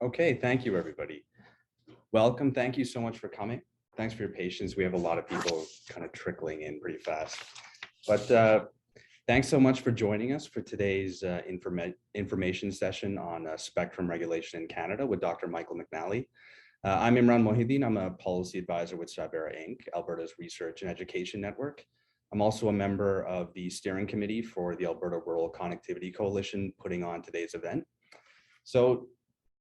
Okay, thank you, everybody. Welcome. Thank you so much for coming. Thanks for your patience. We have a lot of people kind of trickling in pretty fast. But thanks so much for joining us for today's information session on spectrum regulation in Canada with Dr. Michael McNally. I'm Imran Mohideen. I'm a policy advisor with Cyberra Inc., Alberta's Research and Education Network. I'm also a member of the steering committee for the Alberta Rural Connectivity Coalition putting on today's event. So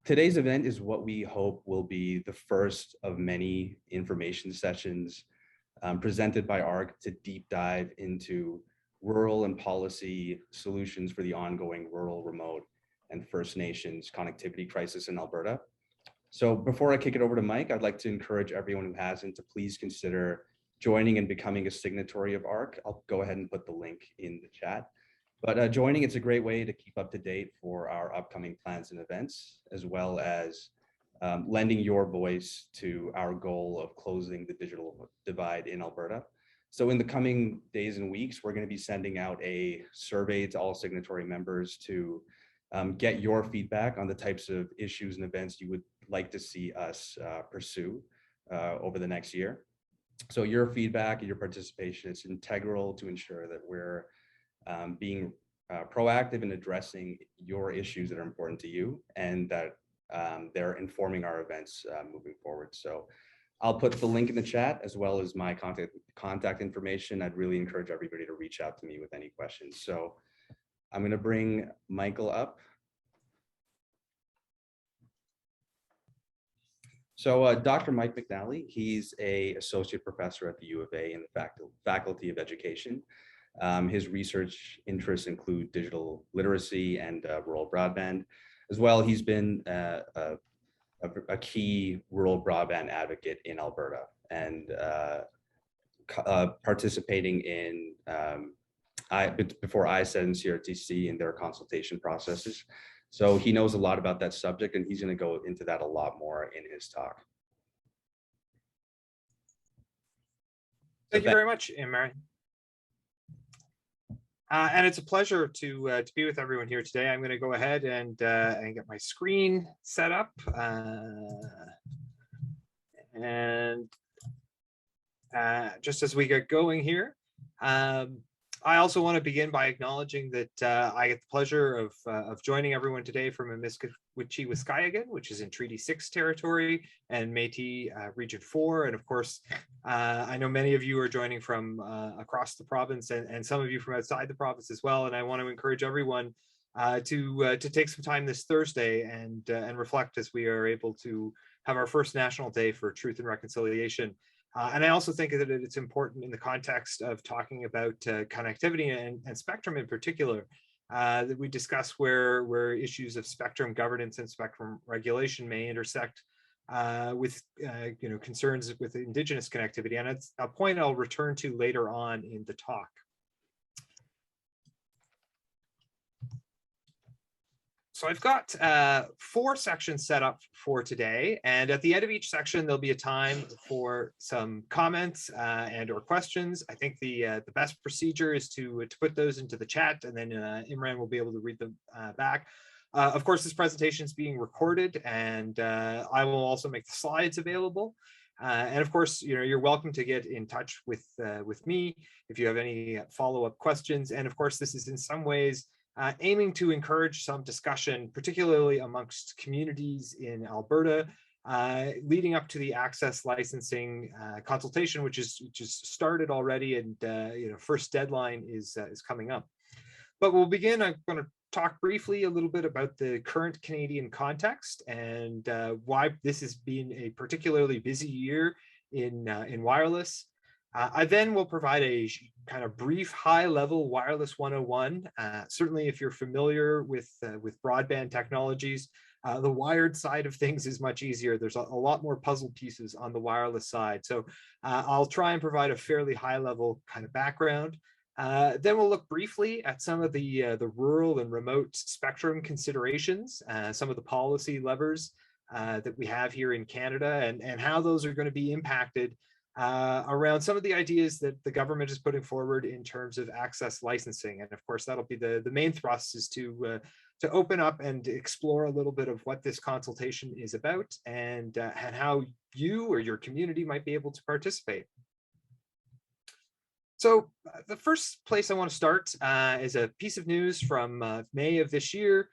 today's event is what we hope will be the first of many information sessions presented by ARC to deep dive into rural and policy solutions for the ongoing rural, remote, and First Nations connectivity crisis in Alberta. So before I kick it over to Mike, I'd like to encourage everyone who hasn't to please consider joining and becoming a signatory of ARC. I'll go ahead and put the link in the chat. But joining, it's a great way to keep up to date for our upcoming plans and events, as well as lending your voice to our goal of closing the digital divide in Alberta. So in the coming days and weeks, we're going to be sending out a survey to all signatory members to get your feedback on the types of issues and events you would like to see us pursue over the next year. So your feedback and your participation is integral to ensure that we're being proactive in addressing your issues that are important to you, and that they're informing our events moving forward. So I'll put the link in the chat as well as my contact information. I'd really encourage everybody to reach out to me with any questions. So I'm going to bring Michael up. So Dr. Mike McNally, he's an associate professor at the U of A in the Faculty of Education. His research interests include digital literacy and rural broadband. As well, he's been a key rural broadband advocate in Alberta and participating in, before ISED and CRTC in their consultation processes. So he knows a lot about that subject, and he's going to go into that a lot more in his talk. Thank you very much, Imran. And it's a pleasure to be with everyone here today. I'm going to go ahead and get my screen set up. Just as we get going here, I also want to begin by acknowledging that I get the pleasure of joining everyone today from Amiskwichi-Wiskayagin, which is in Treaty 6 territory, and Métis Region 4. And of course, I know many of you are joining from across the province, and some of you from outside the province as well. And I want to encourage everyone to take some time this Thursday and reflect as we are able to have our first National Day for Truth and Reconciliation. And I also think that it's important in the context of talking about connectivity and spectrum in particular, that we discuss where issues of spectrum governance and spectrum regulation may intersect with concerns with Indigenous connectivity. And it's a point I'll return to later on in the talk. So I've got 4 sections set up for today, and at the end of each section, there'll be a time for some comments and or questions. I think the best procedure is to put those into the chat, and then Imran will be able to read them back. Of course, this presentation is being recorded, and I will also make the slides available. And of course, you're welcome to get in touch with me if you have any follow-up questions. And of course, this is in some ways aiming to encourage some discussion, particularly amongst communities in Alberta, leading up to the access licensing consultation, which is started already, and first deadline is coming up. But we'll begin. I'm going to talk briefly a little bit about the current Canadian context and why this has been a particularly busy year in wireless. I then will provide a kind of brief high-level wireless 101. Certainly, if you're familiar with broadband technologies, the wired side of things is much easier. There's a lot more puzzle pieces on the wireless side. So I'll try and provide a fairly high-level kind of background. Then we'll look briefly at some of the rural and remote spectrum considerations, some of the policy levers that we have here in Canada, and how those are going to be impacted around some of the ideas that the government is putting forward in terms of access licensing. And of course, that'll be the main thrust, is to to open up and explore a little bit of what this consultation is about and how you or your community might be able to participate. So the first place I want to start is a piece of news from May of this year.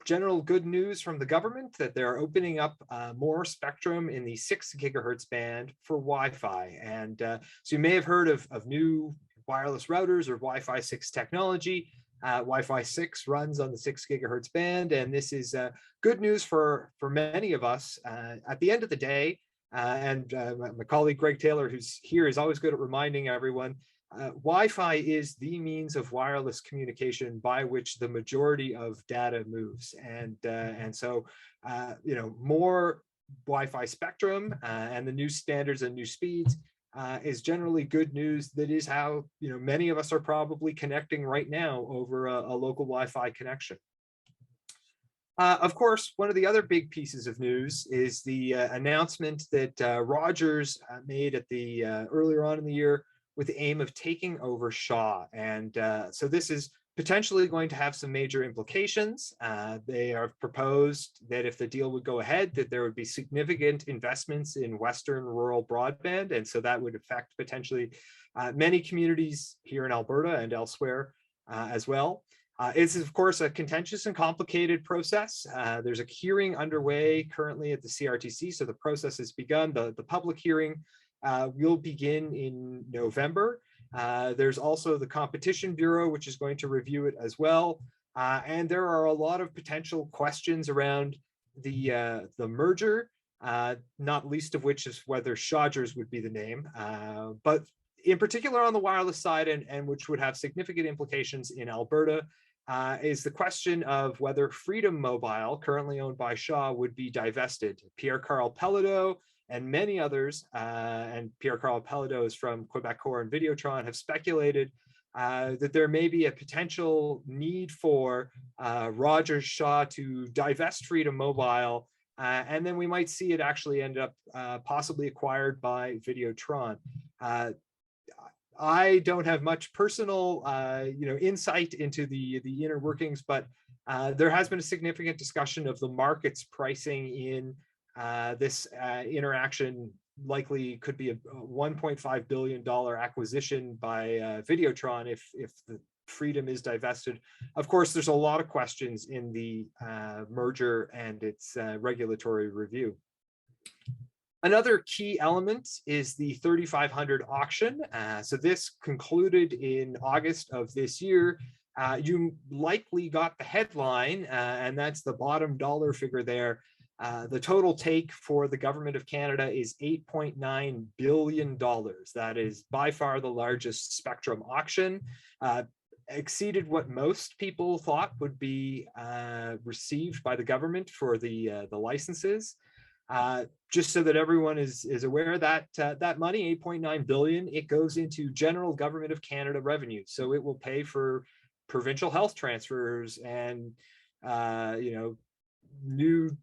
General good news from the government that they're opening up more spectrum in the 6 gigahertz band for Wi-Fi. And so you may have heard of new wireless routers or Wi-Fi 6 technology. Wi-Fi 6 runs on the 6 gigahertz band, and this is good news for many of us. At the end of the day, my colleague Greg Taylor, who's here, is always good at reminding everyone, Wi-Fi is the means of wireless communication by which the majority of data moves, and so more Wi-Fi spectrum and the new standards and new speeds is generally good news. That is how many of us are probably connecting right now over a local Wi-Fi connection. Of course, one of the other big pieces of news is the announcement that Rogers made at the earlier on in the year with the aim of taking over Shaw. And so this is potentially going to have some major implications. They have proposed that if the deal would go ahead, that there would be significant investments in Western rural broadband. And so that would affect potentially many communities here in Alberta and elsewhere as well. It's, of course, a contentious and complicated process. There's a hearing underway currently at the CRTC, so the process has begun. The public hearing will begin in November. There's also the Competition Bureau, which is going to review it as well. And there are a lot of potential questions around the merger, not least of which is whether Shawgers would be the name. But in particular on the wireless side, and which would have significant implications in Alberta, is the question of whether Freedom Mobile, currently owned by Shaw, would be divested. Pierre-Carl Pelledo and many others, and Pierre-Carl Pelledo is from Quebecor and Videotron, have speculated that there may be a potential need for Rogers Shaw to divest Freedom Mobile, and then we might see it actually end up possibly acquired by Videotron. I don't have much personal, insight into the inner workings, but there has been a significant discussion of the market's pricing in this interaction. Likely could be a $1.5 billion acquisition by Videotron if the Freedom is divested. Of course, there's a lot of questions in the merger and its regulatory review. Another key element is the 3500 auction. So this concluded in August of this year. You likely got the headline, and that's the bottom dollar figure there. The total take for the Government of Canada is $8.9 billion. That is by far the largest spectrum auction. Exceeded what most people thought would be received by the government for the licenses. Just so that everyone is aware, that that money, $8.9 billion, it goes into general Government of Canada revenue. So it will pay for provincial health transfers and new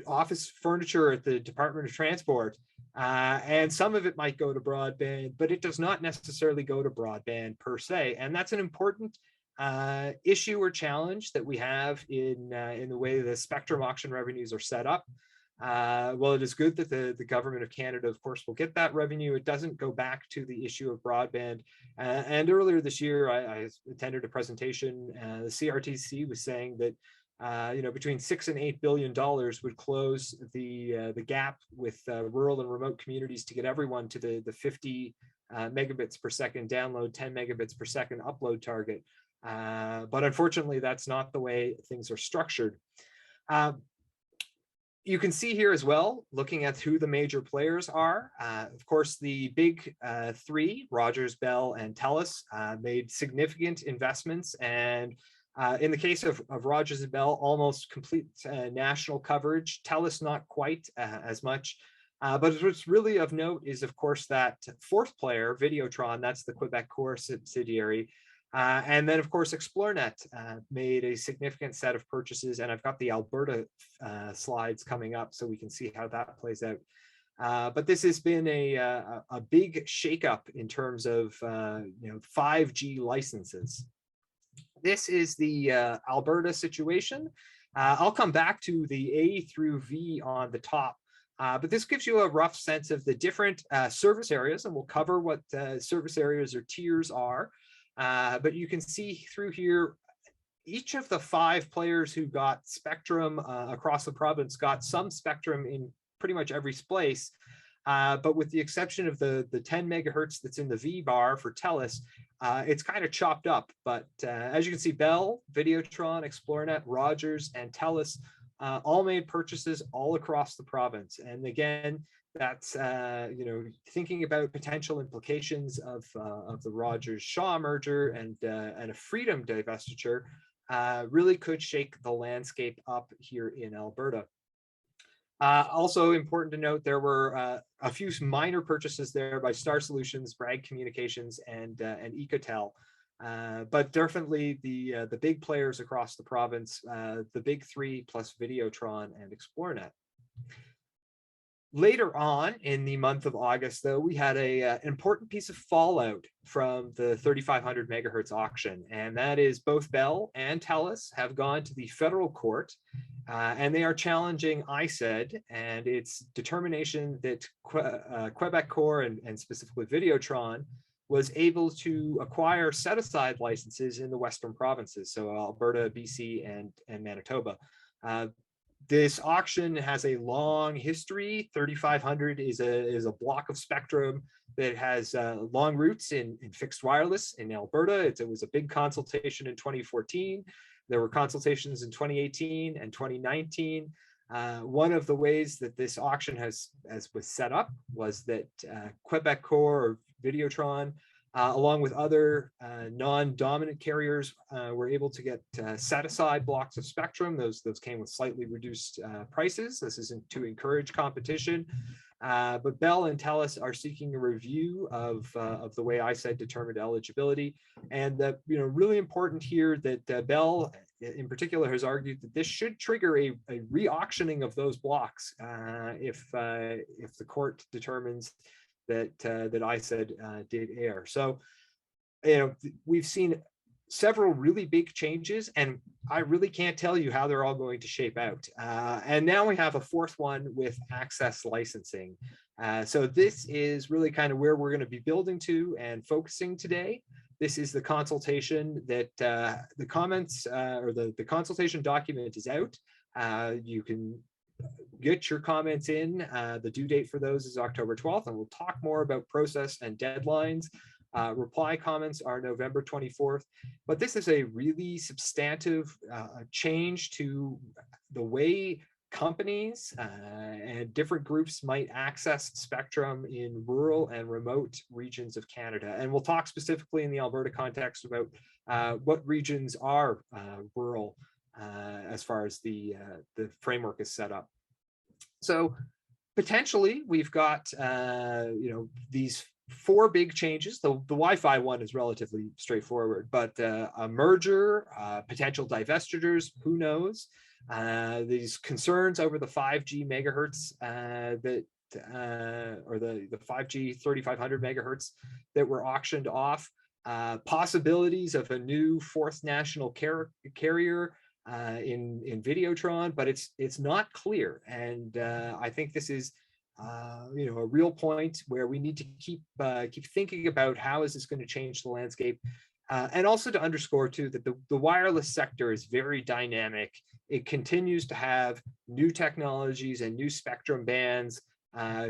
office furniture at the Department of Transport. And some of it might go to broadband, but it does not necessarily go to broadband per se. And that's an important issue or challenge that we have in the way the spectrum auction revenues are set up. Well, it is good that the Government of Canada, of course, will get that revenue. It doesn't go back to the issue of broadband. And earlier this year, I attended a presentation. The CRTC was saying that between $6 and $8 billion would close the gap with rural and remote communities to get everyone to the 50 megabits per second download, 10 megabits per second upload target. But unfortunately, that's not the way things are structured. You can see here as well, looking at who the major players are. Of course, the big three, Rogers, Bell, and Telus, made significant investments. And in the case of Rogers and Bell, almost complete national coverage. Telus, not quite as much. But what's really of note is, of course, that fourth player, Videotron, that's the Quebecor subsidiary. And then, of course, ExploreNet made a significant set of purchases, and I've got the Alberta slides coming up so we can see how that plays out. But this has been a big shakeup in terms of 5G licenses. This is the Alberta situation. I'll come back to the A through V on the top, but this gives you a rough sense of the different service areas, and we'll cover what service areas or tiers are. But you can see through here, each of the 5 players who got spectrum across the province got some spectrum in pretty much every place. But with the exception of the 10 megahertz that's in the V bar for Telus, it's kind of chopped up. But as you can see, Bell, Videotron, Xplornet, Rogers, and Telus all made purchases all across the province. And again, that's thinking about potential implications of the Rogers-Shaw merger and a Freedom divestiture really could shake the landscape up here in Alberta. Also important to note, there were a few minor purchases there by Star Solutions, Bragg Communications, and Ecotel. But definitely the big players across the province, the big 3 plus Videotron and Xplornet. Later on in the month of August, though, we had an important piece of fallout from the 3,500 megahertz auction, and that is both Bell and Telus have gone to the federal court, and they are challenging ISED and its determination that Quebecor and specifically Videotron was able to acquire set-aside licenses in the Western provinces, so Alberta, BC, and Manitoba. This auction has a long history. 3,500 is a block of spectrum that has long roots in fixed wireless in Alberta. It was a big consultation in 2014. There were consultations in 2018 and 2019. One of the ways that this auction was set up was that Quebecor or Videotron, along with other non-dominant carriers, were able to get set-aside blocks of spectrum. Those came with slightly reduced prices. This isn't to encourage competition, but Bell and Telus are seeking a review of the way ISED determined eligibility. And that, really important here that Bell in particular has argued that this should trigger a re-auctioning of those blocks if the court determines that ISED did air. So, we've seen several really big changes, and I really can't tell you how they're all going to shape out. And now we have a 4th one with access licensing. So this is really kind of where we're going to be building to and focusing today. This is the consultation that the comments or the consultation document is out. You can get your comments in. The due date for those is October 12th, and we'll talk more about process and deadlines. Reply comments are November 24th, but this is a really substantive change to the way companies and different groups might access spectrum in rural and remote regions of Canada. And we'll talk specifically in the Alberta context about what regions are rural as far as the framework is set up. So potentially we've got these 4 big changes. The Wi-Fi one is relatively straightforward, but a merger, potential divestitures, who knows? These concerns over the 5G megahertz or the 5G 3,500 megahertz that were auctioned off, possibilities of a new 4th national carrier in Videotron, but it's not clear. And I think this is a real point where we need to keep thinking about how is this going to change the landscape, and also to underscore too that the wireless sector is very dynamic. It continues to have new technologies and new spectrum bands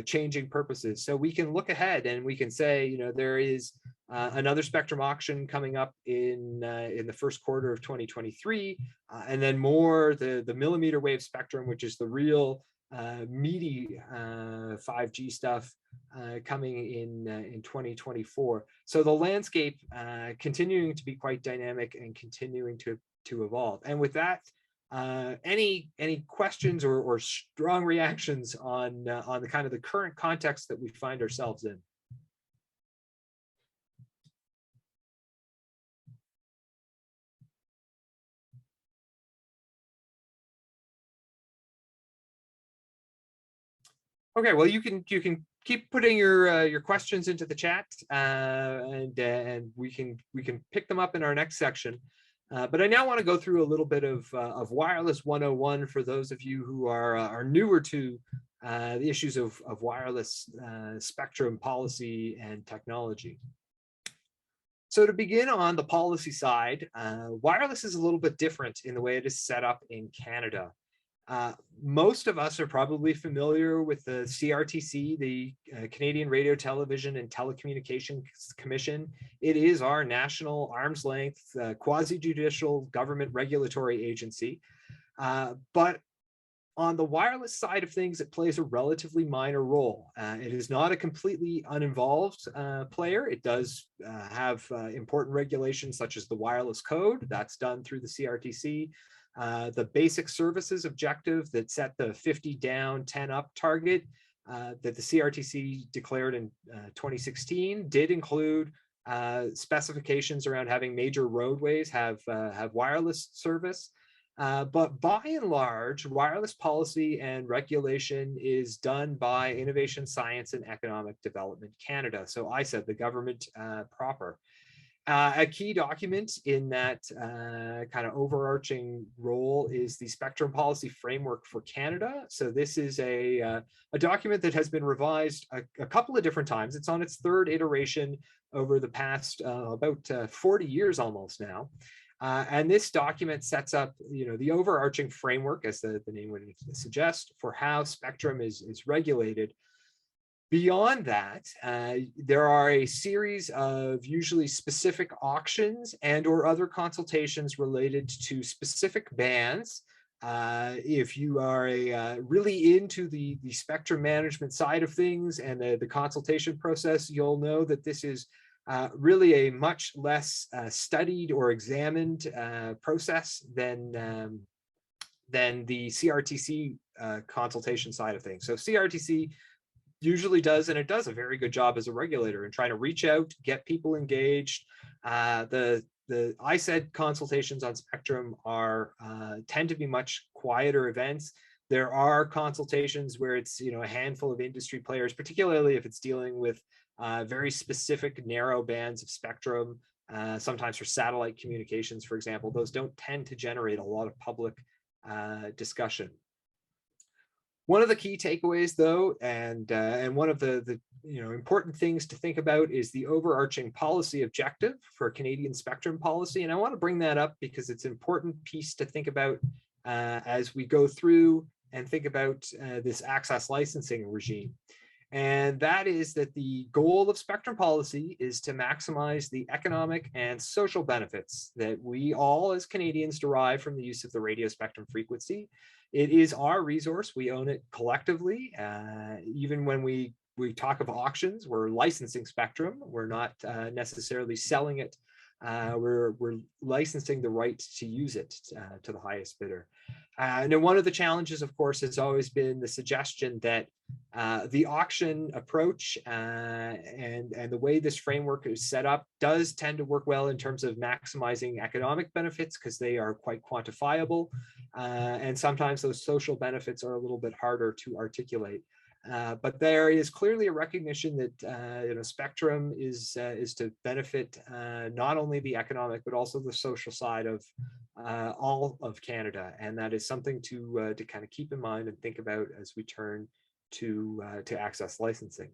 changing purposes. So we can look ahead and we can say, there is another spectrum auction coming up in the first quarter of 2023, and then more the millimeter wave spectrum, which is the real meaty 5G stuff coming in 2024. So the landscape continuing to be quite dynamic and continuing to evolve. And with that, any questions or strong reactions on the kind of the current context that we find ourselves in? Okay, well, you can keep putting your questions into the chat, and we can pick them up in our next section. But I now want to go through a little bit of Wireless 101 for those of you who are newer to the issues of wireless spectrum policy and technology. So to begin on the policy side, wireless is a little bit different in the way it is set up in Canada. Most of us are probably familiar with the CRTC, the Canadian Radio, Television and Telecommunications Commission. It is our national arm's length, quasi-judicial government regulatory agency. But on the wireless side of things, it plays a relatively minor role. It is not a completely uninvolved player. It does have important regulations such as the wireless code that's done through the CRTC. The basic services objective that set the 50 down, 10 up target that the CRTC declared in 2016 did include specifications around having major roadways have wireless service. But by and large, wireless policy and regulation is done by Innovation, Science and Economic Development Canada. So I said the government proper. A key document in that kind of overarching role is the Spectrum Policy Framework for Canada. So this is a document that has been revised a couple of different times. It's on its third iteration over the past about 40 years almost now. And this document sets up, the overarching framework, as the name would suggest, for how spectrum is regulated. Beyond that, there are a series of usually specific auctions and or other consultations related to specific bands. If you are really into the spectrum management side of things and the consultation process, you'll know that this is really a much less studied or examined process than the CRTC consultation side of things. So CRTC usually does, and it does a very good job as a regulator in trying to reach out, get people engaged. The ISED consultations on spectrum tend to be much quieter events. There are consultations where it's a handful of industry players, particularly if it's dealing with very specific narrow bands of spectrum, sometimes for satellite communications, for example. Those don't tend to generate a lot of public discussion. One of the key takeaways, though, and one of the important things to think about is the overarching policy objective for Canadian spectrum policy. And I want to bring that up because it's an important piece to think about as we go through and think about this access licensing regime. And that is that the goal of spectrum policy is to maximize the economic and social benefits that we all as Canadians derive from the use of the radio spectrum frequency. It is our resource. We own it collectively. Even when we talk of auctions, we're licensing spectrum. We're not necessarily selling it. We're licensing the right to use it to the highest bidder. And one of the challenges, of course, has always been the suggestion that the auction approach and the way this framework is set up does tend to work well in terms of maximizing economic benefits because they are quite quantifiable. And sometimes those social benefits are a little bit harder to articulate. But there is clearly a recognition that spectrum is to benefit not only the economic but also the social side of all of Canada, and that is something to kind of keep in mind and think about as we turn to access licensing.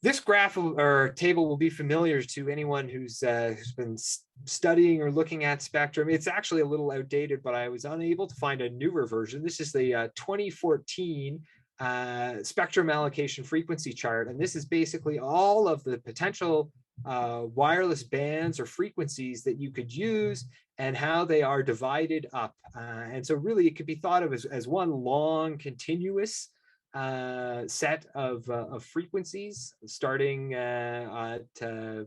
This graph or table will be familiar to anyone who's been studying or looking at spectrum. It's actually a little outdated, but I was unable to find a newer version. This is the 2014 spectrum allocation frequency chart, and this is basically all of the potential wireless bands or frequencies that you could use and how they are divided up. And so really it could be thought of as one long continuous set of frequencies, starting at the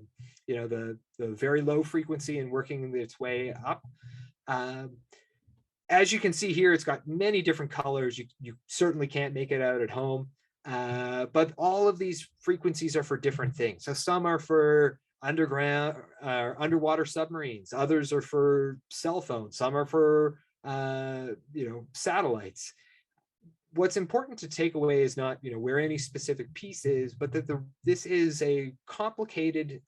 very low frequency and working its way up. As you can see here, it's got many different colors. You certainly can't make it out at home, but all of these frequencies are for different things. So some are for underground underwater submarines, others are for cell phones, some are for satellites. what's important to take away is not, where any specific piece is, but that this is a complicated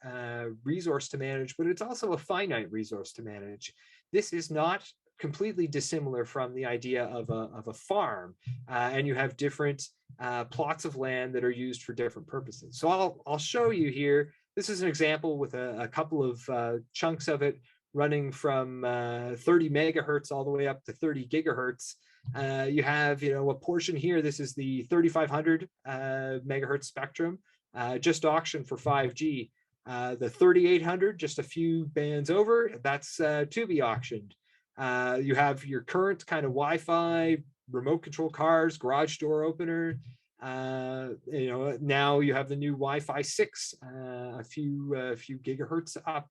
resource to manage, but it's also a finite resource to manage. This is not completely dissimilar from the idea of a farm, and you have different plots of land that are used for different purposes. So I'll show you here. This is an example with a couple of chunks of it running from 30 megahertz all the way up to 30 gigahertz. You have, a portion here. This is the 3500 megahertz spectrum, just auctioned for 5G. The 3800, just a few bands over, that's to be auctioned. You have your current kind of Wi-Fi, remote control cars, garage door opener. Now you have the new Wi-Fi 6, a few gigahertz up.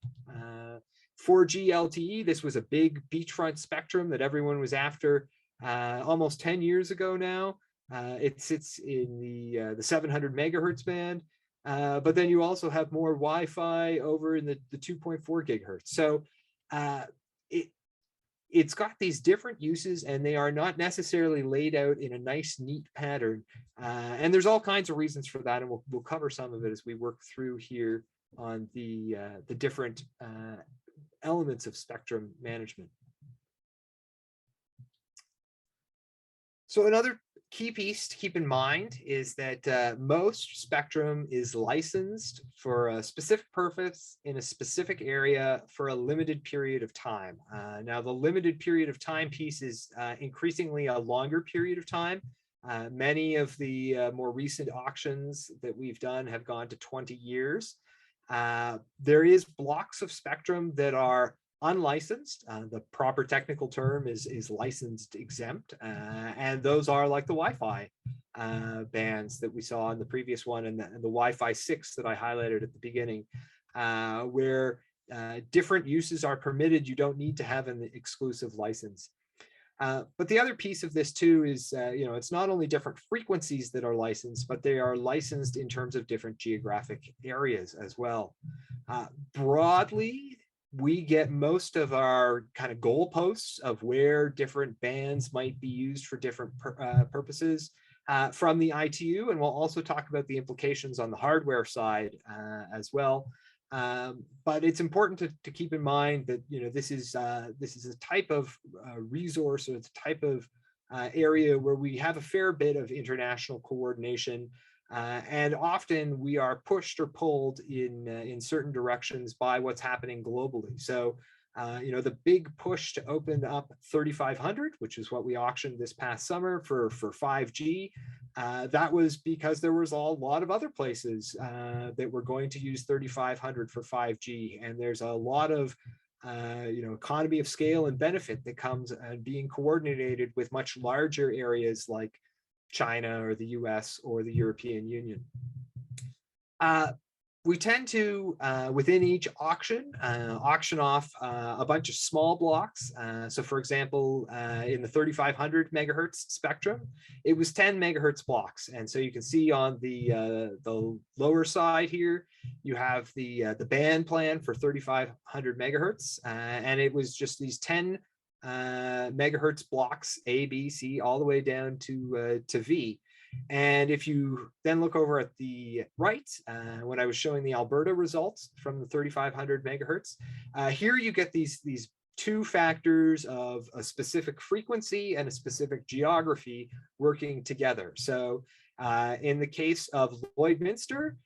4G LTE, this was a big beachfront spectrum that everyone was after almost 10 years ago now. It sits in the 700 megahertz band, but then you also have more Wi-Fi over in the 2.4 gigahertz. So it's got these different uses, and they are not necessarily laid out in a nice, neat pattern. And there's all kinds of reasons for that, and we'll cover some of it as we work through here on the different elements of spectrum management. So another key piece to keep in mind is that most spectrum is licensed for a specific purpose in a specific area for a limited period of time. Now, the limited period of time piece is increasingly a longer period of time. Many of the more recent auctions that we've done have gone to 20 years. There is blocks of spectrum that are unlicensed. The proper technical term is licensed exempt, and those are like the Wi-Fi bands that we saw in the previous one, and the Wi-Fi 6 that I highlighted at the beginning, where different uses are permitted. You don't need to have an exclusive license. But the other piece of this too is, it's not only different frequencies that are licensed, but they are licensed in terms of different geographic areas as well. Broadly, we get most of our kind of goalposts of where different bands might be used for different purposes from the ITU, and we'll also talk about the implications on the hardware side as well. But it's important to keep in mind that this is a type of resource, or it's a type of area where we have a fair bit of international coordination, and often we are pushed or pulled in certain directions by what's happening globally. So the big push to open up 3500, which is what we auctioned this past summer for 5G, that was because there was a lot of other places that were going to use 3500 for 5G, and there's a lot of economy of scale and benefit that comes being coordinated with much larger areas like China or the US or the European Union. We tend to, within each auction, auction off a bunch of small blocks. So for example, in the 3500 megahertz spectrum, it was 10 megahertz blocks. And so you can see on the lower side here, you have the band plan for 3500 megahertz. And it was just these 10 megahertz blocks, A, B, C, all the way down to V. And if you then look over at the right, when I was showing the Alberta results from the 3500 megahertz, here you get these two factors of a specific frequency and a specific geography working together. So in the case of Lloydminster,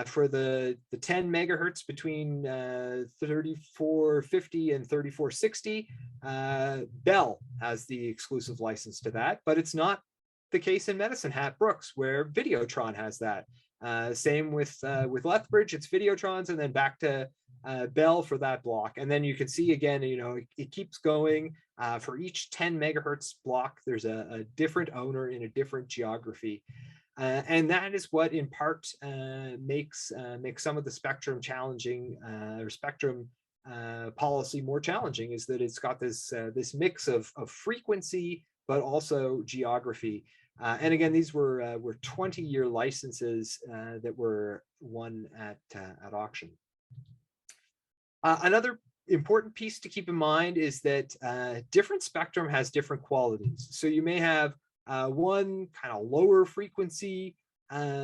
for the 10 megahertz between 3450 and 3460, Bell has the exclusive license to that, but it's not the case in Medicine Hat Brooks, where Videotron has that. Same with Lethbridge, it's Videotron's, and then back to Bell for that block. And then you can see again, it keeps going. For each 10 megahertz block, there's a different owner in a different geography. And that is what in part makes some of the spectrum challenging, or spectrum policy more challenging, is that it's got this mix of frequency, but also geography. And again, these were 20-year licenses that were won at auction. Another important piece to keep in mind is that different spectrum has different qualities. So you may have One kind of lower frequency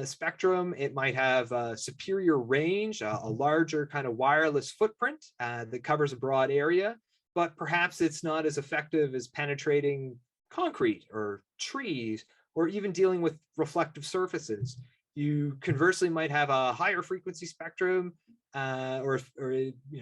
spectrum, it might have a superior range, a larger kind of wireless footprint that covers a broad area, but perhaps it's not as effective as penetrating concrete or trees or even dealing with reflective surfaces. You conversely might have a higher frequency spectrum or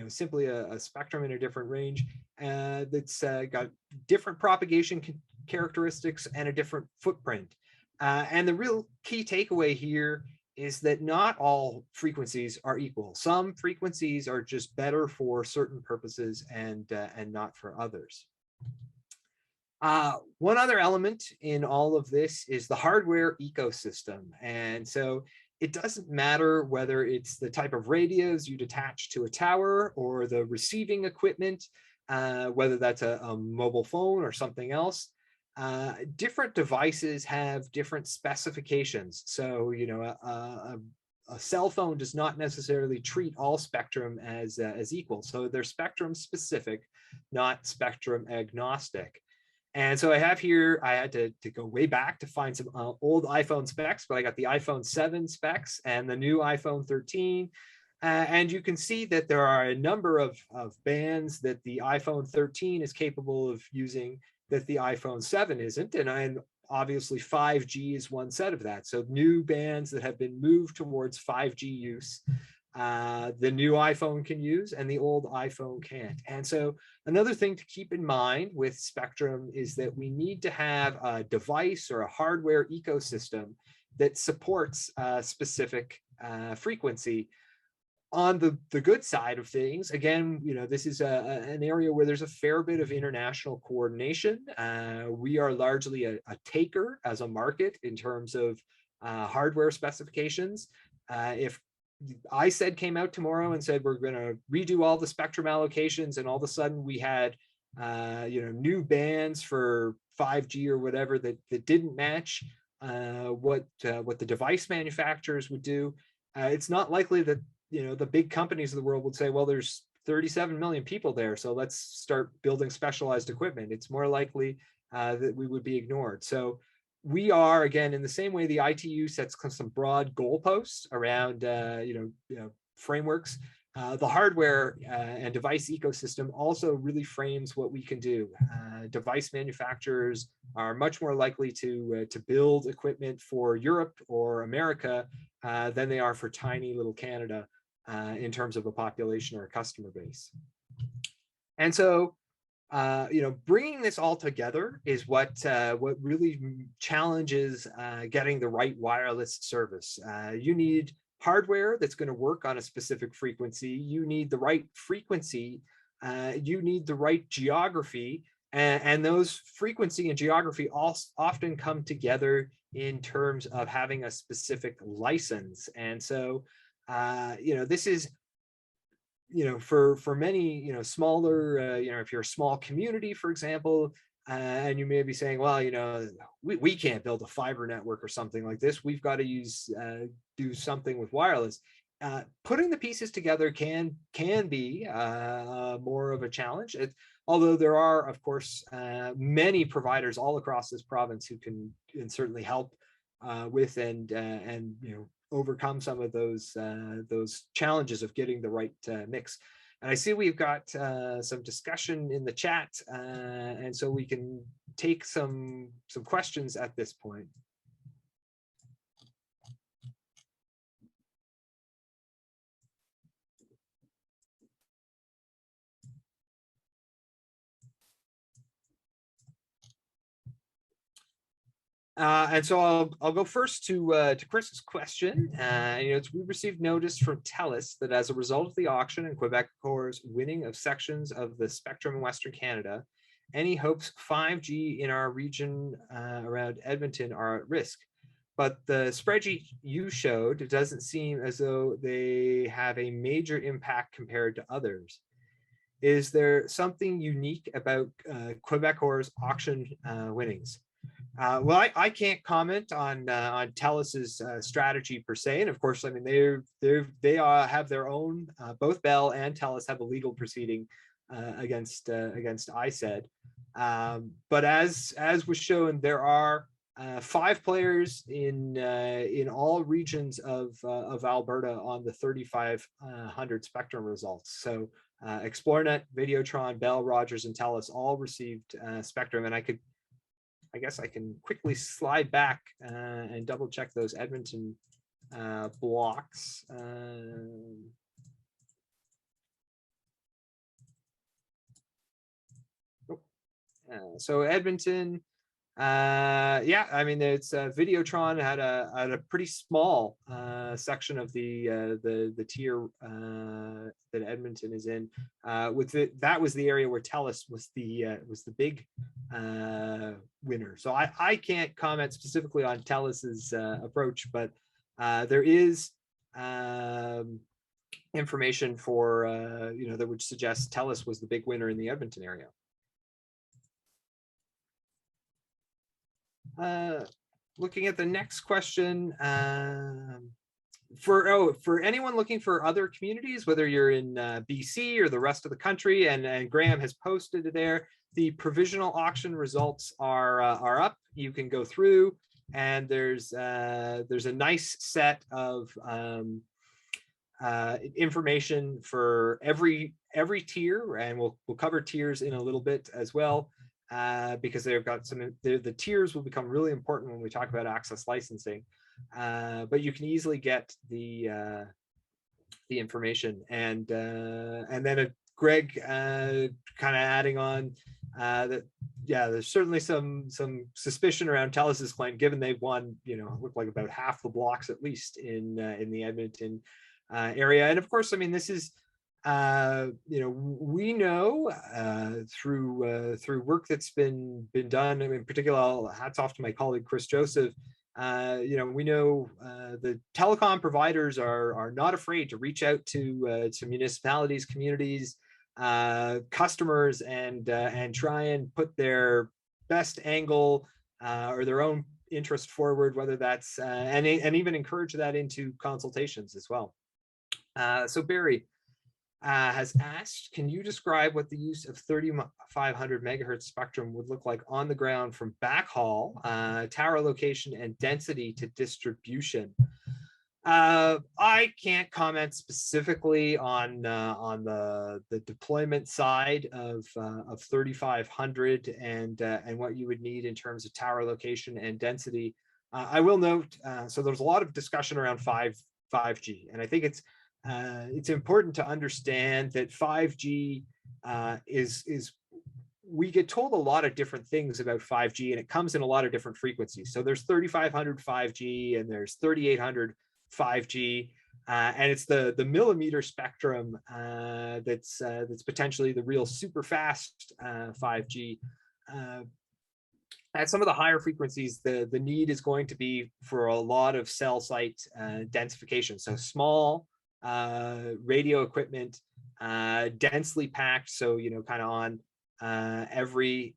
simply a spectrum in a different range that's got different propagation characteristics and a different footprint. And the real key takeaway here is that not all frequencies are equal. Some frequencies are just better for certain purposes and not for others. One other element in all of this is the hardware ecosystem. And so it doesn't matter whether it's the type of radios you'd attach to a tower or the receiving equipment, whether that's a mobile phone or something else. Different devices have different specifications. So, a cell phone does not necessarily treat all spectrum as equal. So they're spectrum specific, not spectrum agnostic. And so I have here, I had to go way back to find some old iPhone specs, but I got the iPhone 7 specs and the new iPhone 13. And you can see that there are a number of bands that the iPhone 13 is capable of using that the iPhone 7 isn't. And obviously 5G is one set of that. So new bands that have been moved towards 5G use, the new iPhone can use and the old iPhone can't. And so another thing to keep in mind with spectrum is that we need to have a device or a hardware ecosystem that supports a specific frequency. On the good side of things, again, this is an area where there's a fair bit of international coordination. We are largely a taker as a market in terms of hardware specifications. If ICED came out tomorrow and said we're going to redo all the spectrum allocations, and all of a sudden we had new bands for 5G or whatever that didn't match what the device manufacturers would do, it's not likely that the big companies of the world would say, well, there's 37 million people there, so let's start building specialized equipment. It's more likely that we would be ignored. So we are, again, in the same way the ITU sets some broad goalposts around frameworks, the hardware and device ecosystem also really frames what we can do. Device manufacturers are much more likely to build equipment for Europe or America than they are for tiny little Canada in terms of a population or a customer base. And so, bringing this all together is what really challenges getting the right wireless service. You need hardware that's going to work on a specific frequency. You need the right frequency. You need the right geography. And those frequency and geography often come together in terms of having a specific license. And so, this is, for many, smaller, if you're a small community, for example, and you may be saying, well, we can't build a fiber network or something like this. We've got to do something with wireless. Putting the pieces together can be more of a challenge. Although there are, of course, many providers all across this province who can certainly help with and overcome some of those challenges of getting the right mix. And I see we've got some discussion in the chat, and so we can take some questions at this point. And so I'll go first to Chris's question. We received notice from Telus that as a result of the auction and Quebecor's winning of sections of the spectrum in Western Canada, any hopes 5G in our region around Edmonton are at risk. But the spreadsheet you showed, it doesn't seem as though they have a major impact compared to others. Is there something unique about Quebecor's auction winnings? Well, I can't comment on Telus's strategy per se, and of course, I mean they have their own. Both Bell and Telus have a legal proceeding against ICED. But as was shown, there are 5 players in all regions of Alberta on the 3500 spectrum results. So Xplornet, Videotron, Bell, Rogers, and Telus all received spectrum, and I guess I can quickly slide back and double check those Edmonton blocks. So Edmonton, yeah, I mean, it's Videotron had a pretty small section of the tier that Edmonton is in. That was the area where Telus was the big winner. So I can't comment specifically on Telus's approach, but there is information for that would suggest Telus was the big winner in the Edmonton area. Looking at the next question, for anyone looking for other communities, whether you're in BC or the rest of the country, and Graham has posted there, the provisional auction results are up. You can go through, and there's a nice set of information for every tier, and we'll cover tiers in a little bit as well. Because they've got the tiers will become really important when we talk about access licensing, but you can easily get the information, and then Greg kind of adding on that, yeah, there's certainly some suspicion around Telus's claim, given they've won, look like about half the blocks at least in the Edmonton area. And of course, I mean, this is we know through work that's been done. I mean, in particular, hats off to my colleague Chris Joseph. We know the telecom providers are not afraid to reach out to municipalities, communities, customers, and try and put their best angle or their own interest forward, whether that's and even encourage that into consultations as well. So Barry has asked, can you describe what the use of 3500 megahertz spectrum would look like on the ground from backhaul, tower location, and density to distribution? I can't comment specifically on the deployment side of 3500 and what you would need in terms of tower location and density. I will note, so there's a lot of discussion around 5G, and I think it's important to understand that 5G is we get told a lot of different things about 5G, and it comes in a lot of different frequencies. So there's 3500 5G and there's 3800 5G, and it's the millimeter spectrum that's potentially the real super fast 5G. At some of the higher frequencies, the need is going to be for a lot of cell site densification. So small radio equipment, densely packed, so kind of on every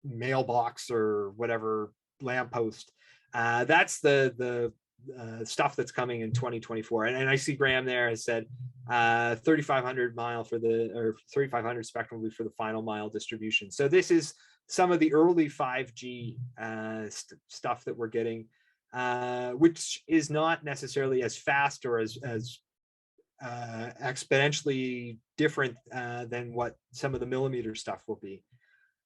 mailbox or whatever lamppost. That's the stuff that's coming in 2024. And I see Graham there has said 3500 mile for or 3500 spectrum will be for the final mile distribution. So this is some of the early 5G stuff that we're getting, which is not necessarily as fast or as exponentially different than what some of the millimeter stuff will be.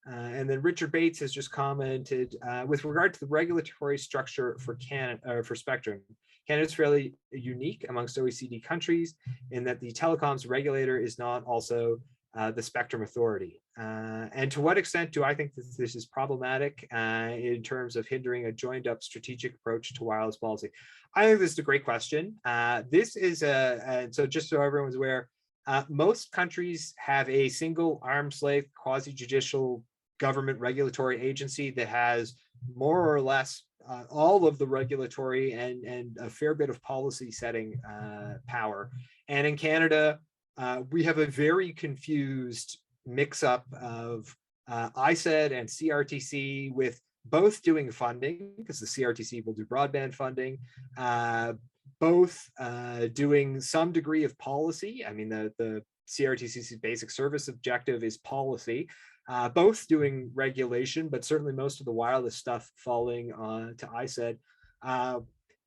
And then Richard Bates has just commented, with regard to the regulatory structure for Canada, for spectrum, Canada's fairly unique amongst OECD countries in that the telecoms regulator is not also the spectrum authority. And to what extent do I think that this is problematic in terms of hindering a joined up strategic approach to wireless policy? I think this is a great question. This is and so just so everyone's aware, most countries have a single arm's length quasi-judicial government regulatory agency that has more or less all of the regulatory and a fair bit of policy setting power. And in Canada, we have a very confused mix-up of ISED and CRTC, with both doing funding, because the CRTC will do broadband funding, both doing some degree of policy. I mean, the CRTC's basic service objective is policy, both doing regulation, but certainly most of the wireless stuff falling to ISED.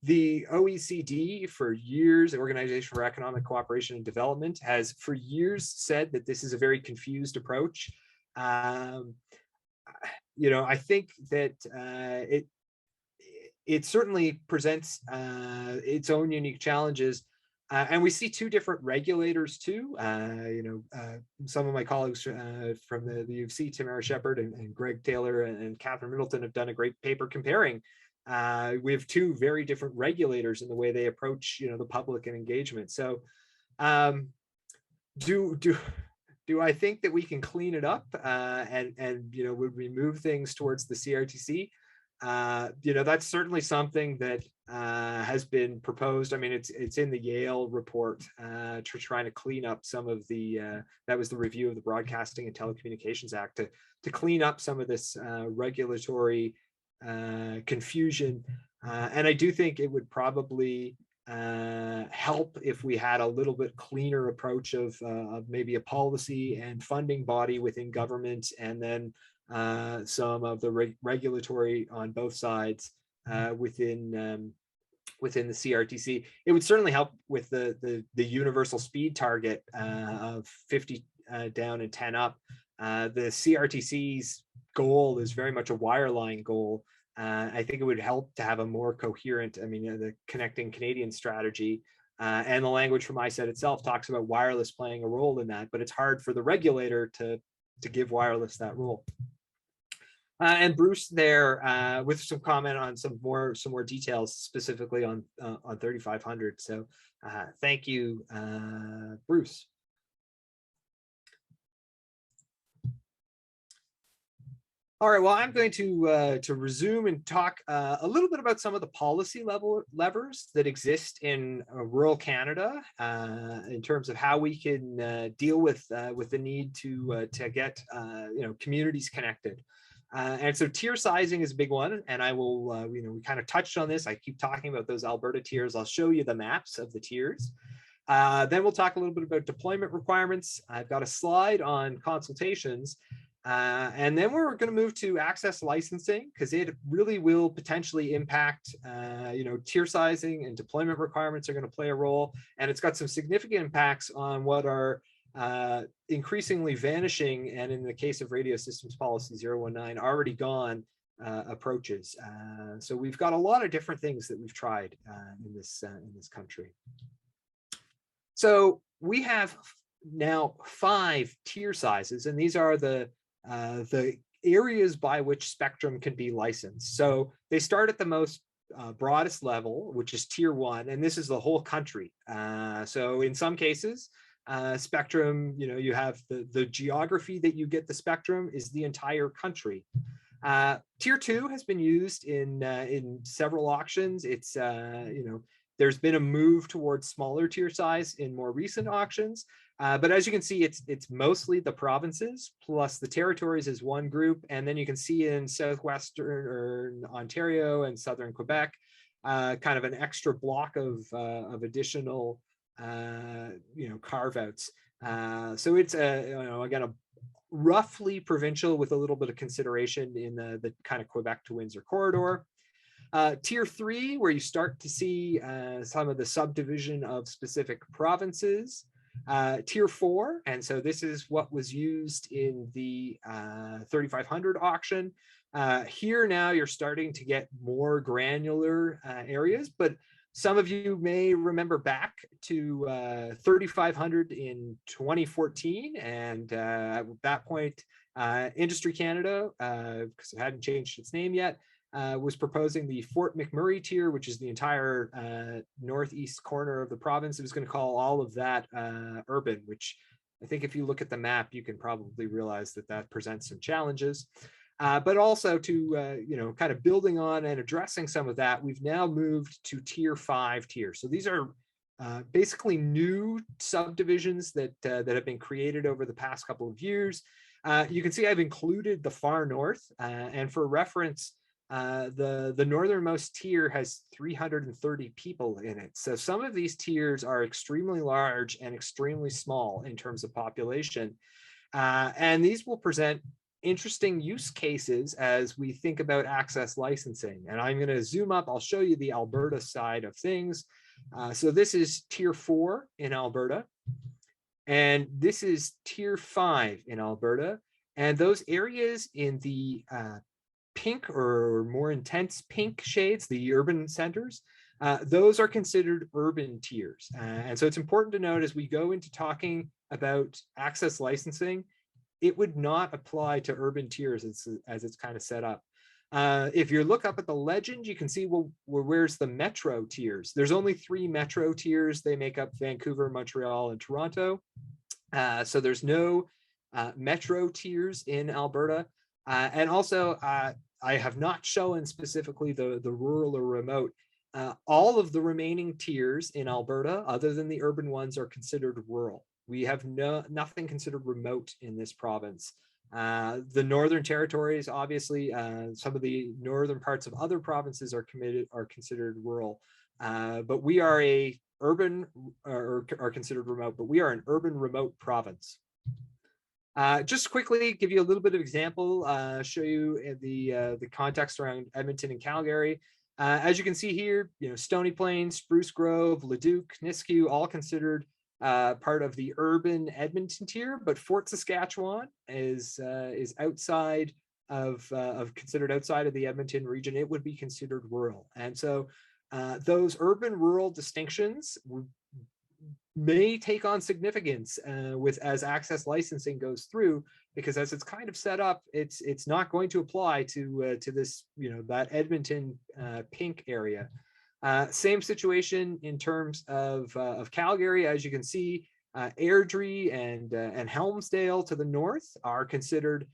The OECD for years, the Organization for Economic Cooperation and Development, has for years said that this is a very confused approach. You know, I think that it certainly presents its own unique challenges. And we see two different regulators too. You know, some of my colleagues from the U of C, Tamara Shepard and Greg Taylor and Catherine Middleton, have done a great paper comparing. We have two very different regulators in the way they approach, you know, the public and engagement. So do I think that we can clean it up and you know, would we move things towards the CRTC? You know, that's certainly something that has been proposed. I mean, it's in the Yale report, trying to clean up some of the that was the review of the Broadcasting and Telecommunications Act to clean up some of this regulatory confusion. And I do think it would probably help if we had a little bit cleaner approach of maybe a policy and funding body within government, and then some of the regulatory on both sides within the CRTC. It would certainly help with the universal speed target of 50 down and 10 up. The CRTC's goal is very much a wireline goal. I think it would help to have a more coherent, I mean, the Connecting Canadian strategy and the language from ISED itself talks about wireless playing a role in that, but it's hard for the regulator to give wireless that role. And Bruce there with some comment on some more details specifically on 3500. So thank you, Bruce. All right, well, I'm going to resume and talk a little bit about some of the policy levers that exist in rural Canada in terms of how we can deal with the need to get you know, communities connected. And so tier sizing is a big one, and I will you know, we kind of touched on this. I keep talking about those Alberta tiers. I'll show you the maps of the tiers. Then we'll talk a little bit about deployment requirements. I've got a slide on consultations. And then we're going to move to access licensing, because it really will potentially impact, you know, tier sizing and deployment requirements are going to play a role. And it's got some significant impacts on what are increasingly vanishing, and in the case of Radio Systems Policy 019, already gone approaches. So we've got a lot of different things that we've tried in this country. So we have now 5 tier sizes, and these are the areas by which spectrum can be licensed. So they start at the most broadest level, which is tier 1, and this is the whole country. So in some cases, spectrum, you know, you have the geography that you get the spectrum is the entire country. Tier 2 has been used in several auctions. It's you know, there's been a move towards smaller tier size in more recent auctions. But as you can see, it's mostly the provinces plus the territories as one group. And then you can see in southwestern Ontario and southern Quebec, kind of an extra block of additional, you know, carve outs. So it's you know, again, a roughly provincial with a little bit of consideration in the kind of Quebec to Windsor corridor. Tier 3, where you start to see some of the subdivision of specific provinces. Tier 4, and so this is what was used in the 3500 auction. Here now you're starting to get more granular areas, but some of you may remember back to 3500 in 2014, and at that point, Industry Canada, because it hadn't changed its name yet, was proposing the Fort McMurray tier, which is the entire northeast corner of the province. It was going to call all of that urban, which I think if you look at the map, you can probably realize that that presents some challenges. But also to, you know, kind of building on and addressing some of that, we've now moved to tier 5 tier. So these are basically new subdivisions that have been created over the past couple of years. You can see I've included the far north, and for reference, The northernmost tier has 330 people in it. So some of these tiers are extremely large and extremely small in terms of population. And these will present interesting use cases as we think about access licensing. And I'm going to zoom up. I'll show you the Alberta side of things. So this is tier 4 in Alberta. And this is tier 5 in Alberta. And those areas in the pink or more intense pink shades, the urban centers, those are considered urban tiers. And so it's important to note as we go into talking about access licensing, it would not apply to urban tiers as it's kind of set up. If you look up at the legend, you can see, well, where's the metro tiers? There's only 3 metro tiers. They make up Vancouver, Montreal, and Toronto. So there's no metro tiers in Alberta. And also, I have not shown specifically the rural or remote. All of the remaining tiers in Alberta, other than the urban ones, are considered rural. We have nothing considered remote in this province. The Northern Territories, obviously, some of the northern parts of other provinces are considered rural. But we are a urban, or are considered remote, but we are an urban remote province. Just quickly give you a little bit of example, show you the context around Edmonton and Calgary. As you can see here, Stony Plain, Spruce Grove, Leduc, Nisku, all considered part of the urban Edmonton tier, but Fort Saskatchewan is outside of considered outside of the Edmonton region. It would be considered rural, and so those urban-rural distinctions may take on significance as access licensing goes through, because as it's kind of set up, it's not going to apply to this, that Edmonton pink area. Same situation in terms of Calgary. As you can see, Airdrie and Helmsdale to the north are considered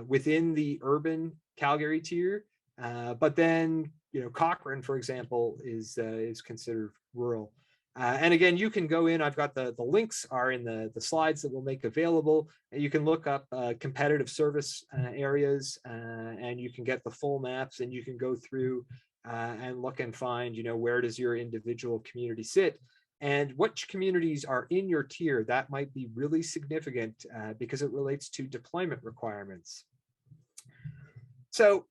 within the urban Calgary tier, but then Cochrane, for example, is considered rural. And again, you can go in, I've got the links are in the slides that we'll make available. You can look up competitive service areas, and you can get the full maps, and you can go through and look and find, where does your individual community sit, and which communities are in your tier. That might be really significant because it relates to deployment requirements. So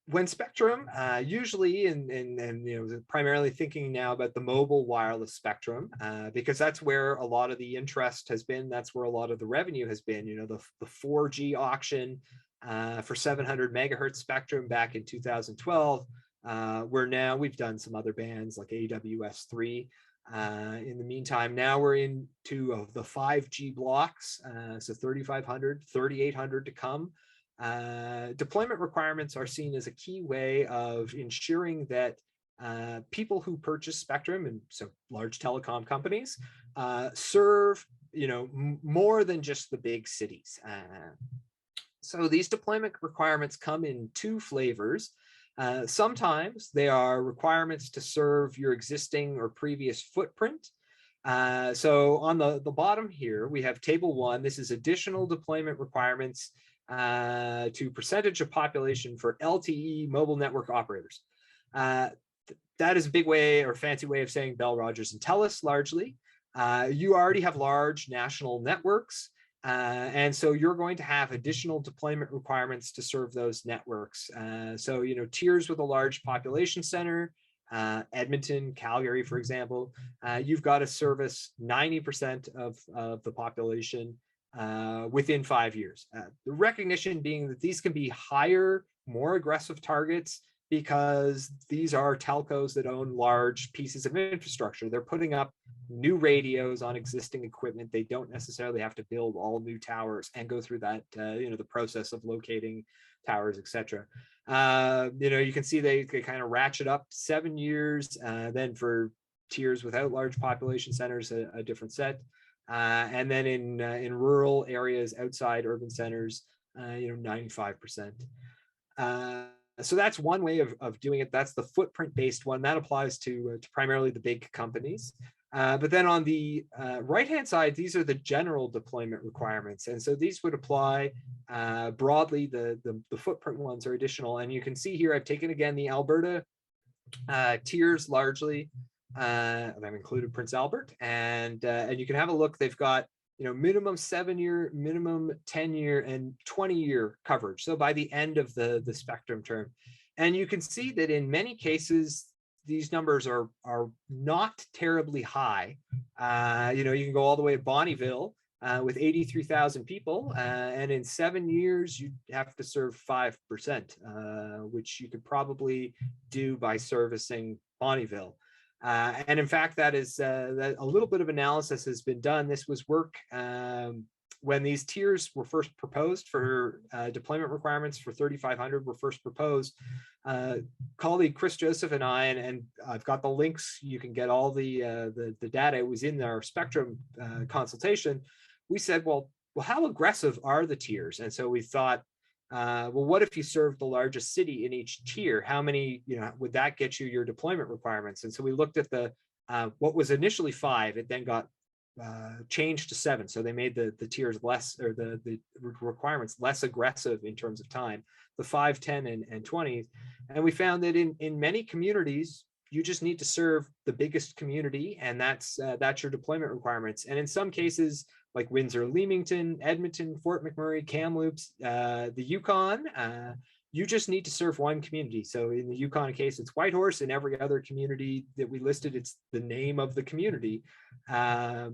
when spectrum, usually, and primarily thinking now about the mobile wireless spectrum, because that's where a lot of the interest has been. That's where a lot of the revenue has been. The 4G auction for 700 megahertz spectrum back in 2012. We've done some other bands like AWS3. In the meantime, now we're into the 5G blocks, so 3,500, 3,800 to come. Deployment requirements are seen as a key way of ensuring that people who purchase spectrum, and so large telecom companies, serve more than just the big cities. So these deployment requirements come in 2 flavors. Sometimes they are requirements to serve your existing or previous footprint. So on the bottom here, we have table 1. This is additional deployment requirements to percentage of population for LTE mobile network operators. That is a big way or fancy way of saying Bell, Rogers, and Telus largely. You already have large national networks, and so you're going to have additional deployment requirements to serve those networks. So, tiers with a large population center, Edmonton, Calgary, for example, you've got to service 90% of the population within 5 years. The recognition being that these can be higher, more aggressive targets because these are telcos that own large pieces of infrastructure. They're putting up new radios on existing equipment. They don't necessarily have to build all new towers and go through that, the process of locating towers, etc. You can see they kind of ratchet up 7 years. Then for tiers without large population centers, a different set. And then in rural areas outside urban centers, 95%. So that's one way of doing it. That's the footprint-based one. That applies to primarily the big companies. But then on the right-hand side, these are the general deployment requirements. And so these would apply Broadly, the footprint ones are additional. And you can see here, I've taken again the Alberta tiers largely. I've included Prince Albert, and you can have a look. They've got minimum 7-year, minimum 10-year, and 20-year coverage. So by the end of the spectrum term, and you can see that in many cases these numbers are not terribly high. You can go all the way to Bonnyville with 83,000 people, and in 7 years you have to serve 5%, which you could probably do by servicing Bonnyville. And in fact, that is that a little bit of analysis has been done. This was work when these tiers were first proposed for deployment requirements for 3,500 were first proposed. Colleague Chris Joseph and I, and I've got the links. You can get all the data. It was in our spectrum consultation. We said, well, how aggressive are the tiers? And so we thought, well, what if you serve the largest city in each tier? How many, would that get you your deployment requirements? And so we looked at the what was initially 5. It then got changed to 7. So they made the tiers less, or the requirements less aggressive in terms of time, the 5, 10, and 20. And we found that in many communities, you just need to serve the biggest community, and that's your deployment requirements. And in some cases, like Windsor, Leamington, Edmonton, Fort McMurray, Kamloops, the Yukon, you just need to serve one community. So in the Yukon case, it's Whitehorse. In every other community that we listed, it's the name of the community. I've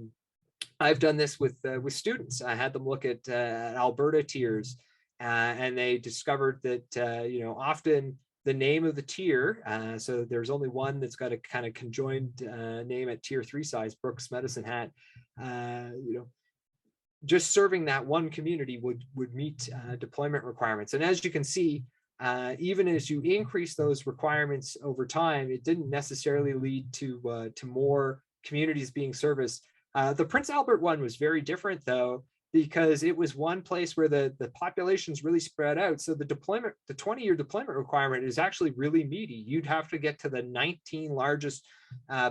done this with students. I had them look at Alberta tiers, and they discovered that often the name of the tier, so there's only one that's got a kind of conjoined name at tier 3 size, Brooks Medicine Hat. Just serving that one community would meet deployment requirements. And as you can see, even as you increase those requirements over time, it didn't necessarily lead to more communities being serviced. The Prince Albert one was very different, though, because it was one place where the population's really spread out. So the 20-year deployment requirement is actually really meaty. You'd have to get to the 19 largest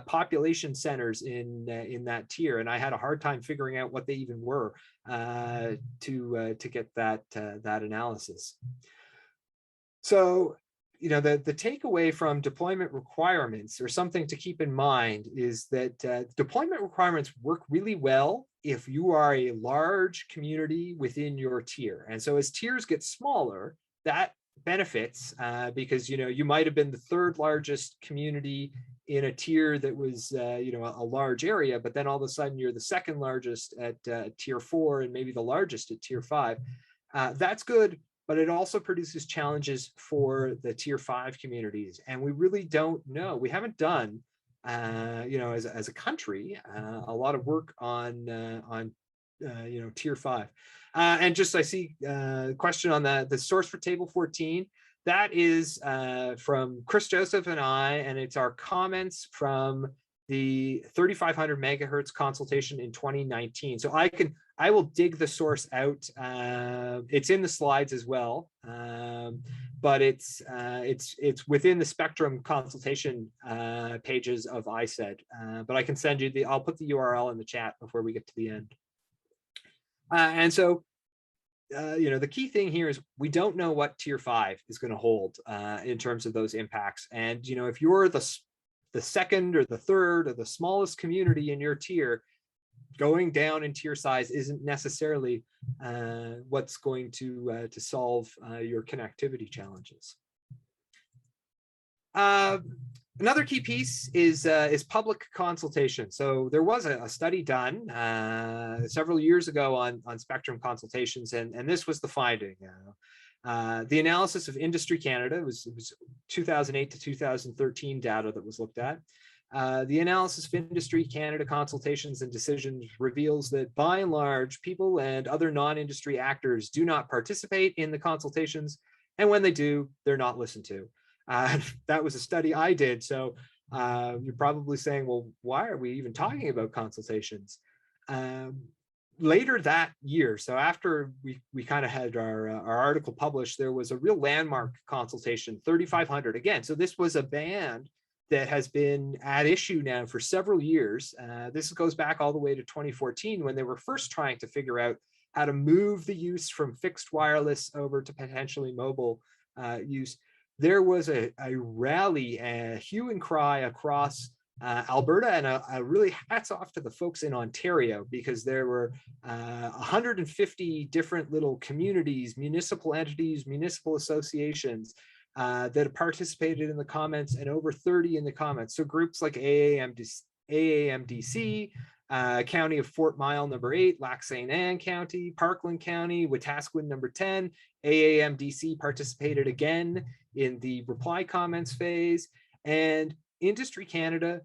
population centers in that tier, and I had a hard time figuring out what they even were to get that analysis. So the takeaway from deployment requirements, or something to keep in mind, is that deployment requirements work really well if you are a large community within your tier. And so as tiers get smaller, that benefits because you might have been the 3rd largest community in a tier that was a large area, but then all of a sudden you're the 2nd largest at tier 4 and maybe the largest at tier 5. That's good, but it also produces challenges for the tier 5 communities. And we really don't know. We haven't done, as a country, a lot of work on tier 5. And just I see a question on the source for table 14. That is from Chris Joseph and I, and it's our comments from the 3,500 megahertz consultation in 2019. So I will dig the source out. It's in the slides as well, but it's within the spectrum consultation pages of ISED. But I can send you I'll put the URL in the chat before we get to the end. And so, the key thing here is we don't know what tier 5 is going to hold in terms of those impacts. And if you're the 2nd or the 3rd or the smallest community in your tier, going down in tier size isn't necessarily what's going to solve your connectivity challenges. Another key piece is public consultation. So there was a study done several years ago on spectrum consultations, and this was the finding. The analysis of Industry Canada was 2008 to 2013 data that was looked at. The analysis of Industry Canada consultations and decisions reveals that by and large, people and other non-industry actors do not participate in the consultations, and when they do, they're not listened to. That was a study I did, so you're probably saying, well, why are we even talking about consultations? Later that year, so after we kind of had our article published, there was a real landmark consultation, 3,500 again. So this was a band that has been at issue now for several years. This goes back all the way to 2014 when they were first trying to figure out how to move the use from fixed wireless over to potentially mobile use, there was a rally, a hue and cry across Alberta, and a really hats off to the folks in Ontario, because there were 150 different little communities, municipal entities, municipal associations that participated in the comments, and over 30 in the comments. So groups like AAMDC, County of Fort Mile #8, Lac St. Anne County, Parkland County, Wetaskiwin #10. AAMDC participated again in the reply comments phase, and Industry Canada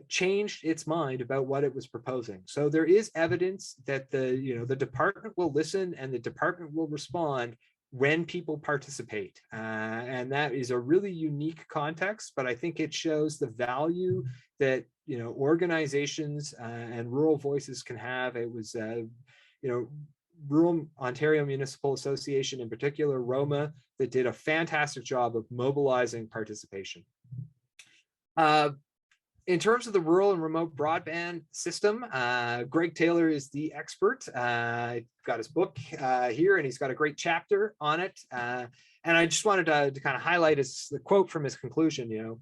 changed its mind about what it was proposing. So there is evidence that the department will listen and the department will respond when people participate. And that is a really unique context, but I think it shows the value that organizations and rural voices can have. It was Rural Ontario Municipal Association, in particular Roma, that did a fantastic job of mobilizing participation. In terms of the rural and remote broadband system, Greg Taylor is the expert. Got his book here, and he's got a great chapter on it. And I just wanted to kind of highlight the quote from his conclusion,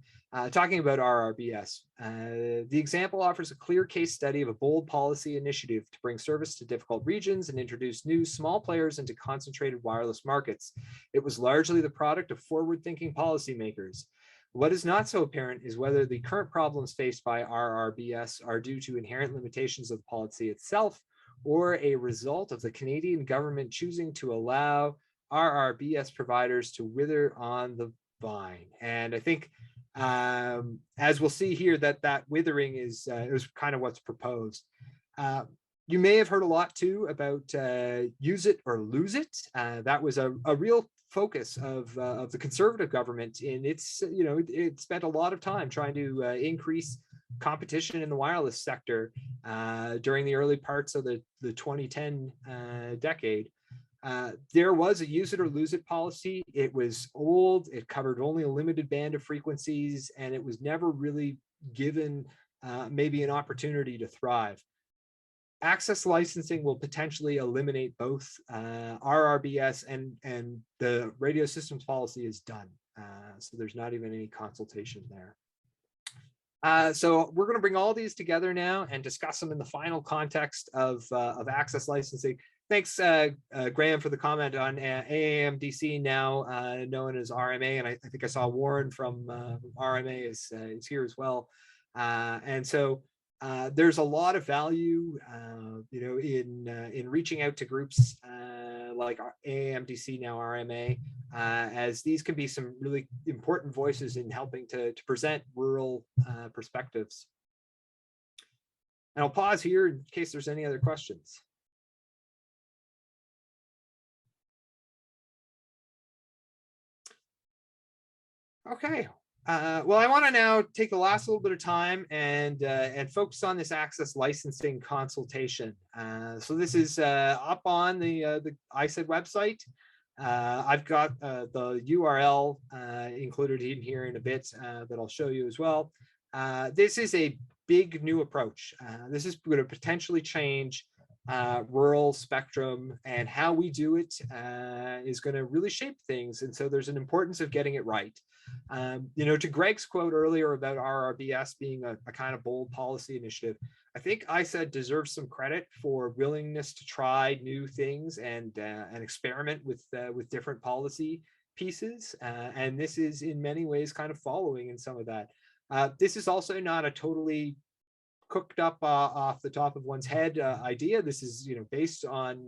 talking about RRBS. The example offers a clear case study of a bold policy initiative to bring service to difficult regions and introduce new small players into concentrated wireless markets. It was largely the product of forward-thinking policymakers. What is not so apparent is whether the current problems faced by RRBS are due to inherent limitations of the policy itself, or a result of the Canadian government choosing to allow RRBS providers to wither on the vine. And I think, as we'll see here, that withering is kind of what's proposed. You may have heard a lot too about use it or lose it. That was a real focus of the Conservative government in its, it spent a lot of time trying to increase competition in the wireless sector during the early parts of the 2010 decade. There was a use it or lose it policy. It was old, it covered only a limited band of frequencies, and it was never really given maybe an opportunity to thrive. Access licensing will potentially eliminate both RRBS, and the radio systems policy is done. So there's not even any consultation there. So we're going to bring all these together now and discuss them in the final context of access licensing. Thanks, Graham, for the comment on AAMDC, now known as RMA, and I think I saw Warren from RMA is here as well. And so there's a lot of value, in reaching out to groups like AAMDC, now RMA, as these can be some really important voices in helping to present rural perspectives. And I'll pause here in case there's any other questions. Okay. Well, I want to now take the last little bit of time and focus on this access licensing consultation. So this is up on the ISED website. I've got the URL included in here in a bit that I'll show you as well. This is a big new approach. This is going to potentially change rural spectrum, and how we do it is going to really shape things. And so there's an importance of getting it right. To Greg's quote earlier about RRBS being a kind of bold policy initiative, I think ISED deserves some credit for willingness to try new things and experiment with different policy pieces. And this is in many ways kind of following in some of that. This is also not a totally cooked up off the top of one's head idea. This is based on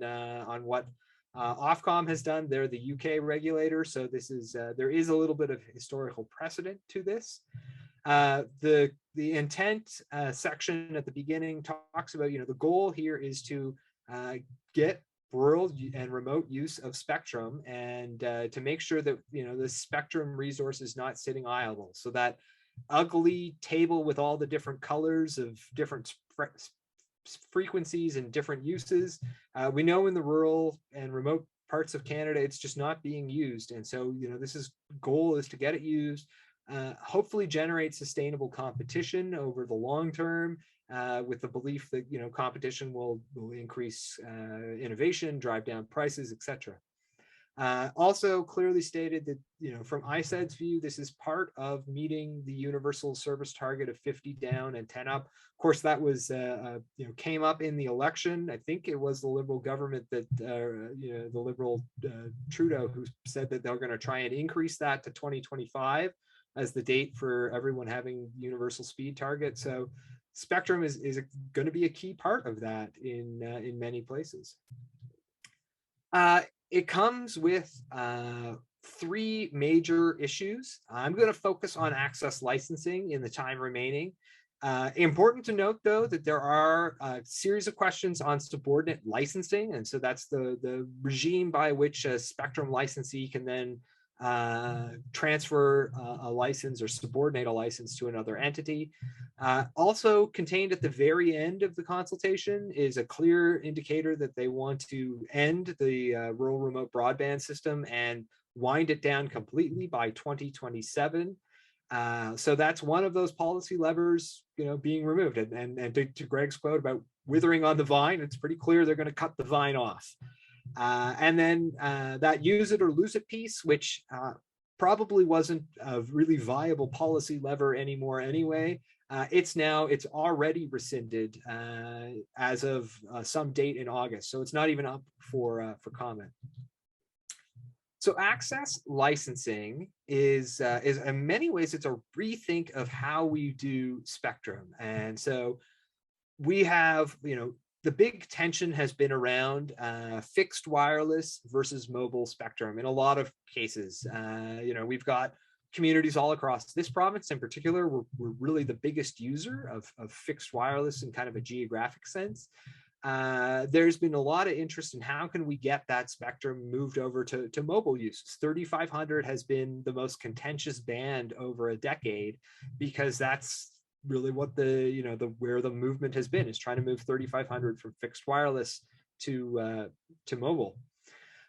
what Ofcom has done. They're the UK regulator, so this is there is a little bit of historical precedent to this. The intent section at the beginning talks about the goal here is to get rural and remote use of spectrum, and to make sure that the spectrum resource is not sitting idle, so that ugly table with all the different colors of different frequencies and different uses, we know in the rural and remote parts of Canada it's just not being used. And so this goal is to get it used, hopefully generate sustainable competition over the long term, with the belief that, competition will increase innovation, drive down prices, etc. Also clearly stated that, from ISED's view, this is part of meeting the universal service target of 50 down and 10 up. Of course, that was, came up in the election. I think it was the Liberal government that, the Liberal Trudeau, who said that they're going to try and increase that to 2025 as the date for everyone having universal speed target. So spectrum is going to be a key part of that in many places. It comes with three major issues. I'm going to focus on access licensing in the time remaining. Important to note, though, that there are a series of questions on subordinate licensing. And so that's the regime by which a spectrum licensee can then transfer a license or subordinate a license to another entity. Also contained at the very end of the consultation is a clear indicator that they want to end the rural remote broadband system and wind it down completely by 2027. So that's one of those policy levers, being removed. And to Greg's quote about withering on the vine, it's pretty clear they're going to cut the vine off. And then that use it or lose it piece, which probably wasn't a really viable policy lever anymore anyway. It's already rescinded as of some date in August. So it's not even up for comment. So access licensing is in many ways, it's a rethink of how we do spectrum. And so we have, the big tension has been around fixed wireless versus mobile spectrum in a lot of cases. We've got communities all across this province in particular. We're really the biggest user of fixed wireless in kind of a geographic sense. There's been a lot of interest in how can we get that spectrum moved over to mobile use. 3500 has been the most contentious band over a decade, because that's really what where the movement has been, is trying to move 3500 from fixed wireless to mobile.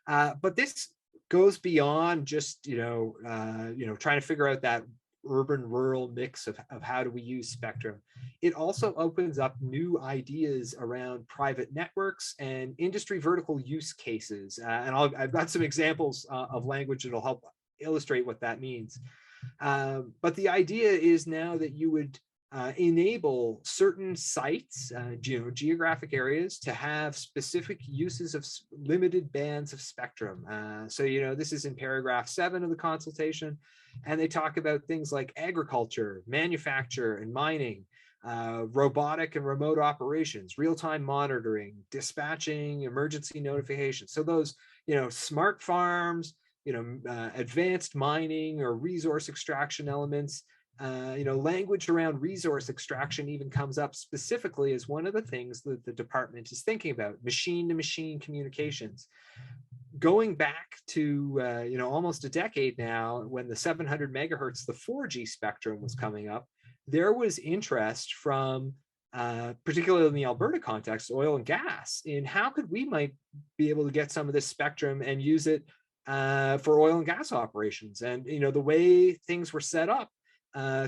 But this goes beyond just trying to figure out that urban rural mix of how do we use spectrum. It also opens up new ideas around private networks and industry vertical use cases. And I've got some examples of language that'll help illustrate what that means. But the idea is now that you would enable certain sites, geographic areas, to have specific uses of limited bands of spectrum. So this is in paragraph 7 of the consultation, and they talk about things like agriculture, manufacture and mining, robotic and remote operations, real-time monitoring, dispatching, emergency notifications. So those, smart farms, advanced mining or resource extraction elements. Language around resource extraction even comes up specifically as one of the things that the department is thinking about, machine-to-machine communications. Going back to, almost a decade now, when the 700 megahertz, the 4G spectrum was coming up, there was interest from, particularly in the Alberta context, oil and gas, in how could we might be able to get some of this spectrum and use it for oil and gas operations. And, the way things were set up,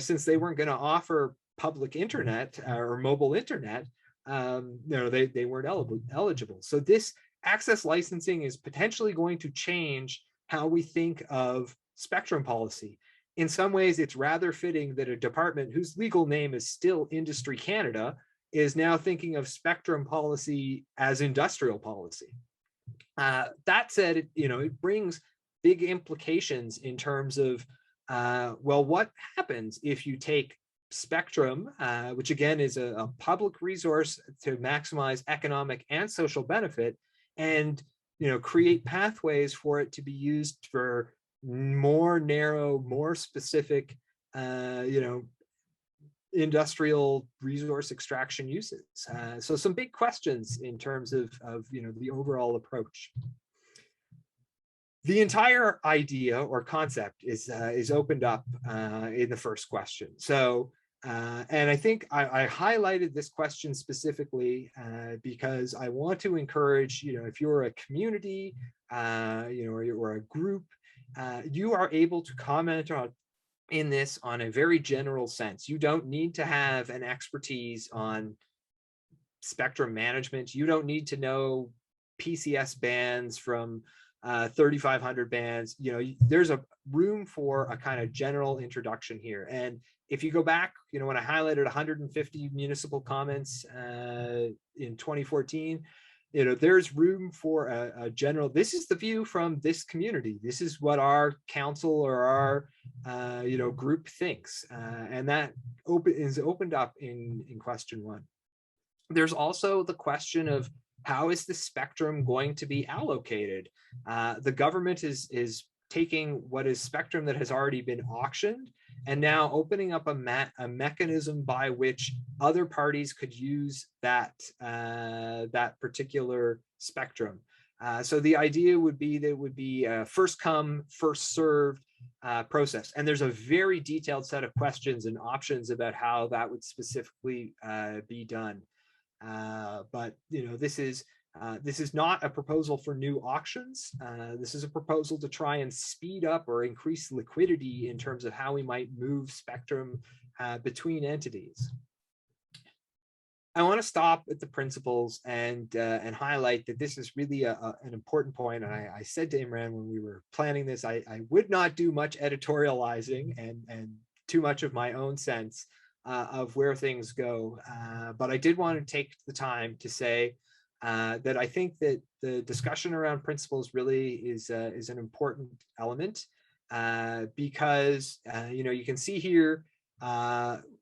since they weren't going to offer public internet or mobile internet, they weren't eligible. So this access licensing is potentially going to change how we think of spectrum policy. In some ways, it's rather fitting that a department whose legal name is still Industry Canada is now thinking of spectrum policy as industrial policy. That said, it brings big implications in terms of what happens if you take spectrum, which again is a public resource to maximize economic and social benefit, and create pathways for it to be used for more narrow, more specific, industrial resource extraction uses. So some big questions in terms of the overall approach. The entire idea or concept is opened up in the first question. So, and I think I highlighted this question specifically because I want to encourage, if you're a community, or a group, you are able to comment in this on a very general sense. You don't need to have an expertise on spectrum management. You don't need to know PCS bands from 3500 bands. You know, there's a room for a kind of general introduction here. And if you go back, you know, when I highlighted 150 municipal comments in 2014, you know, there's room for a general, this is the view from this community. This is what our council or our, you know, group thinks. And that is opened up in question 1. There's also the question of how is the spectrum going to be allocated? The government is taking what is spectrum that has already been auctioned and now opening up a mechanism by which other parties could use that, that particular spectrum. So the idea would be that it would be a first come, first served process. And there's a very detailed set of questions and options about how that would specifically be done. But you know, this is not a proposal for new auctions. This is a proposal to try and speed up or increase liquidity in terms of how we might move spectrum between entities. I want to stop at the principles and highlight that this is really an important point. And I said to Imran when we were planning this, I would not do much editorializing and too much of my own sense of where things go. But I did want to take the time to say that I think that the discussion around principles really is an important element because you know, you can see here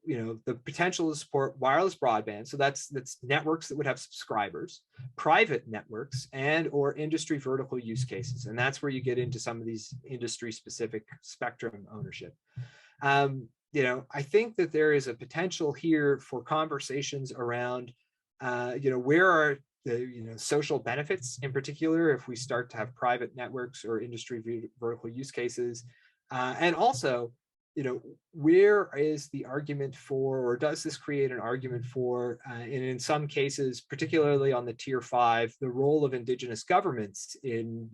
you know, the potential to support wireless broadband. So that's networks that would have subscribers, private networks, and or industry vertical use cases. And that's where you get into some of these industry specific spectrum ownership. You know, I think that there is a potential here for conversations around, you know, where are the, you know, social benefits in particular if we start to have private networks or industry vertical use cases, and also, you know, where is the argument for, or does this create an argument for, and in some cases, particularly on the tier 5, the role of Indigenous governments in,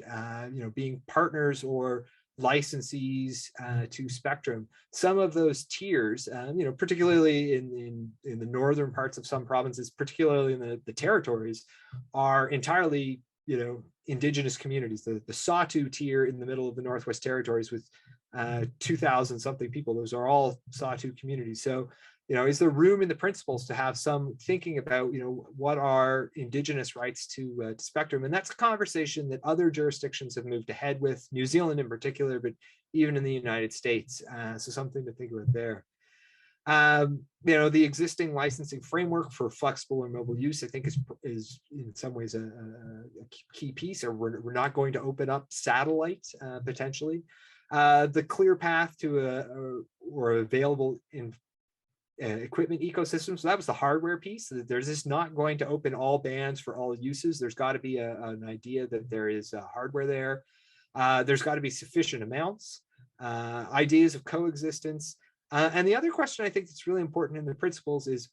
you know, being partners or licensees to spectrum. Some of those tiers, you know, particularly in the northern parts of some provinces, particularly in the territories, are entirely, you know, Indigenous communities. The Sawtoo tier in the middle of the Northwest Territories with 2,000 something people, those are all Sawtoo communities. So, you know, is there room in the principles to have some thinking about, you know, what are Indigenous rights to spectrum? And that's a conversation that other jurisdictions have moved ahead with, New Zealand in particular, but even in the United States. So something to think about there. You know, the existing licensing framework for flexible or mobile use, I think is in some ways a key piece, or we're not going to open up satellite potentially. The clear path to or available in equipment ecosystem. So that was the hardware piece. There's just not going to open all bands for all uses. There's got to be an idea that there is hardware there. There's got to be sufficient amounts, ideas of coexistence. And the other question I think that's really important in the principles is,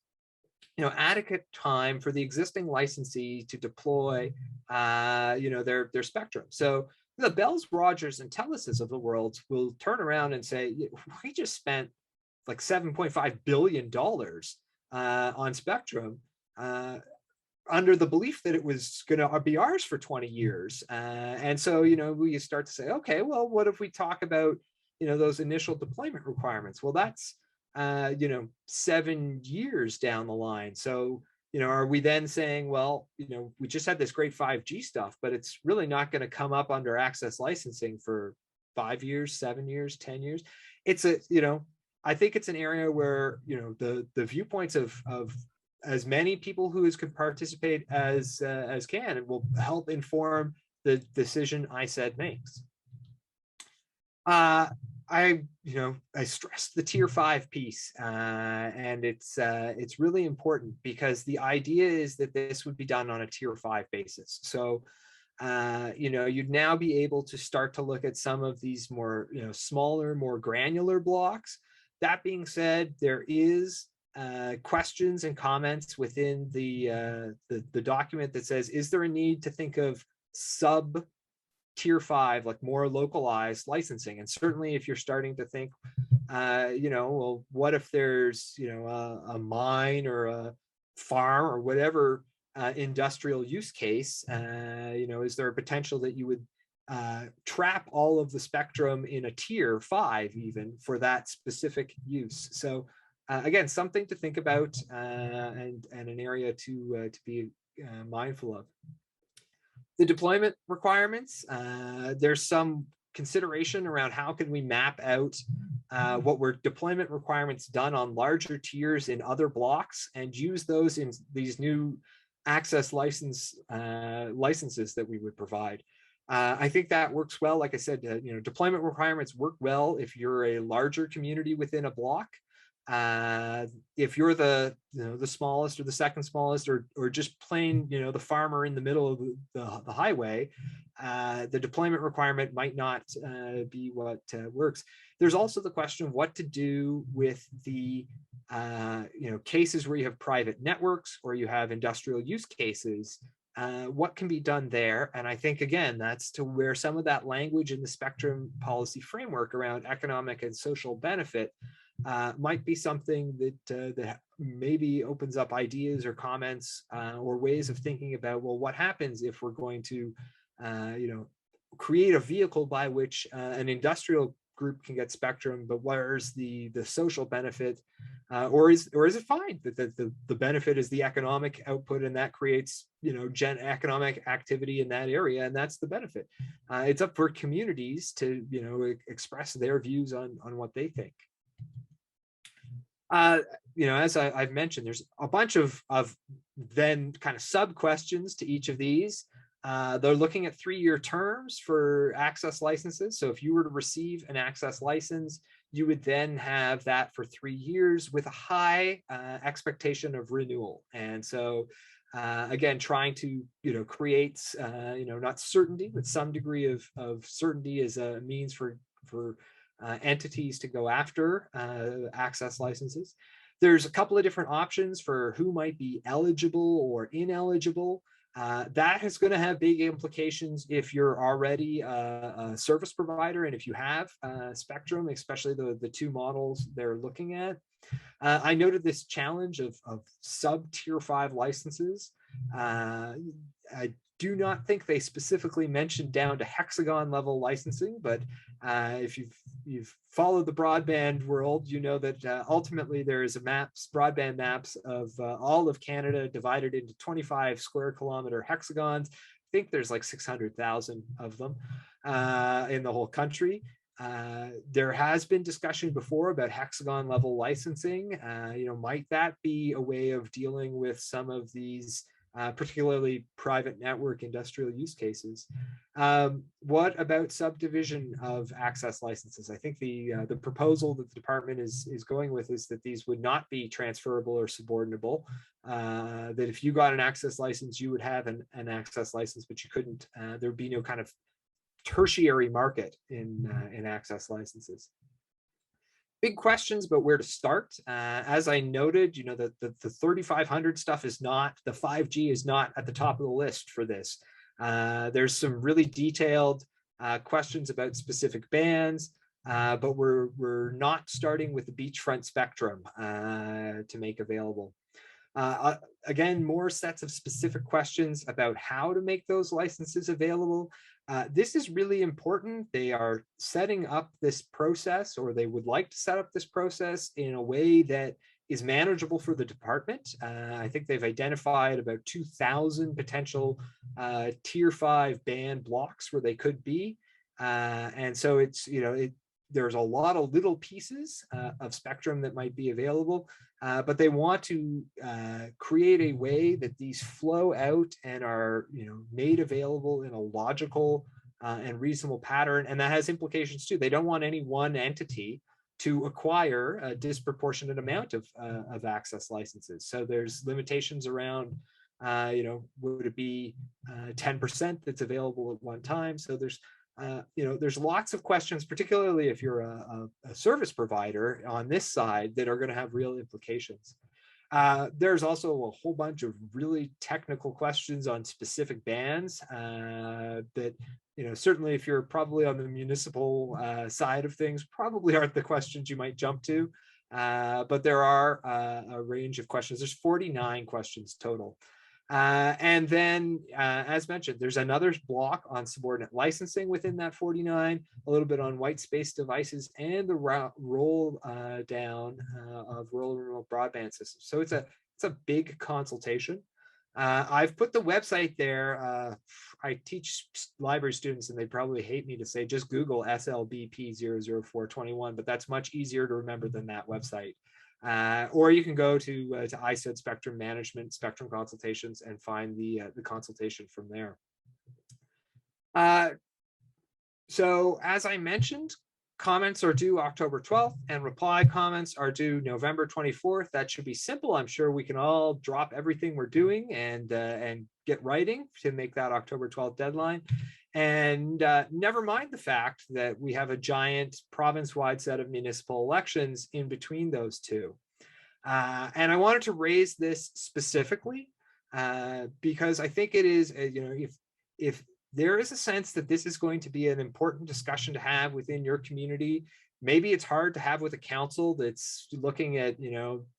you know, adequate time for the existing licensee to deploy, you know, their spectrum. So the Bells, Rogers, and Teluses of the world will turn around and say, we just spent like $7.5 billion on spectrum under the belief that it was going to be ours for 20 years. And so, you know, we start to say, okay, well, what if we talk about, you know, those initial deployment requirements? Well, that's, you know, 7 years down the line. So, you know, are we then saying, well, you know, we just had this great 5G stuff, but it's really not going to come up under access licensing for 5 years, 7 years, 10 years. It's a, you know, I think it's an area where, you know, the viewpoints of as many people who can participate as can, and will help inform the decision ISED makes. I stressed the tier 5 piece, and it's really important because the idea is that this would be done on a tier 5 basis. So, you know, you'd now be able to start to look at some of these more, you know, smaller, more granular blocks. That being said, there is questions and comments within the document that says, is there a need to think of sub tier 5, like more localized licensing. And certainly if you're starting to think, well, what if there's, a mine or a farm or whatever industrial use case, is there a potential that you would trap all of the spectrum in a tier 5 even for that specific use? So again, something to think about, and an area to be mindful of. The deployment requirements, there's some consideration around how can we map out what were deployment requirements done on larger tiers in other blocks and use those in these new access licenses that we would provide. I think that works well. Like I said, deployment requirements work well if you're a larger community within a block. If you're the smallest or the second smallest, or just plain the farmer in the middle of the highway, the deployment requirement might not be what works. There's also the question of what to do with the cases where you have private networks or you have industrial use cases. What can be done there? And I think, again, that's to where some of that language in the spectrum policy framework around economic and social benefit might be something that maybe opens up ideas or comments or ways of thinking about, well, what happens if we're going to create a vehicle by which an industrial group can get spectrum, but where's the social benefit, or is it fine that the benefit is the economic output, and that creates economic activity in that area, and that's the benefit. It's up for communities to express their views on what they think. As I've mentioned, there's a bunch of then kind of sub questions to each of these. They're looking at 3-year terms for access licenses. So if you were to receive an access license, you would then have that for 3 years with a high expectation of renewal. And so again, trying to create not certainty, but some degree of certainty as a means for entities to go after access licenses. There's a couple of different options for who might be eligible or ineligible. That is going to have big implications if you're already a service provider and if you have spectrum, especially the 2 models they're looking at. I noted this challenge of sub tier 5 licenses. I do not think they specifically mentioned down to hexagon level licensing, but if you've followed the broadband world, you know that ultimately there is broadband maps of all of Canada divided into 25 square kilometer hexagons. I think there's like 600,000 of them in the whole country. There has been discussion before about hexagon level licensing. Might that be a way of dealing with some of these particularly private network industrial use cases? What about subdivision of access licenses? I think the proposal that the department is going with is that these would not be transferable or subordinable. That if you got an access license, you would have an access license, but you couldn't. There would be no kind of tertiary market in access licenses. Big questions about where to start. As I noted, the 3500 stuff is not, the 5G is not at the top of the list for this. There's some really detailed questions about specific bands, but we're not starting with the beachfront spectrum to make available. Again, more sets of specific questions about how to make those licenses available. This is really important. They are setting up this process, or they would like to set up this process in a way that is manageable for the department. I think they've identified about 2,000 potential tier 5 band blocks where they could be. And so it's, there's a lot of little pieces of spectrum that might be available, but they want to create a way that these flow out and are made available in a logical and reasonable pattern. And that has implications too. They don't want any one entity to acquire a disproportionate amount of access licenses. So there's limitations around, would it be 10% that's available at one time? So there's lots of questions, particularly if you're a service provider on this side, that are going to have real implications. There's also a whole bunch of really technical questions on specific bands that, certainly if you're probably on the municipal side of things, probably aren't the questions you might jump to. But there are a range of questions. There's 49 questions total. And then, as mentioned, there's another block on subordinate licensing within that 49, a little bit on white space devices, and the roll down of rural and remote broadband systems. So it's a big consultation. I've put the website there. I teach library students, and they probably hate me to say just Google SLBP00421, but that's much easier to remember than that website. Or you can go to ISED Spectrum Management, Spectrum Consultations, and find the consultation from there. So as I mentioned, comments are due October 12th, and reply comments are due November 24th. That should be simple. I'm sure we can all drop everything we're doing and get writing to make that October 12th deadline. And never mind the fact that we have a giant province-wide set of municipal elections in between those two. And I wanted to raise this specifically because I think it is, if there is a sense that this is going to be an important discussion to have within your community, maybe it's hard to have with a council that's looking at,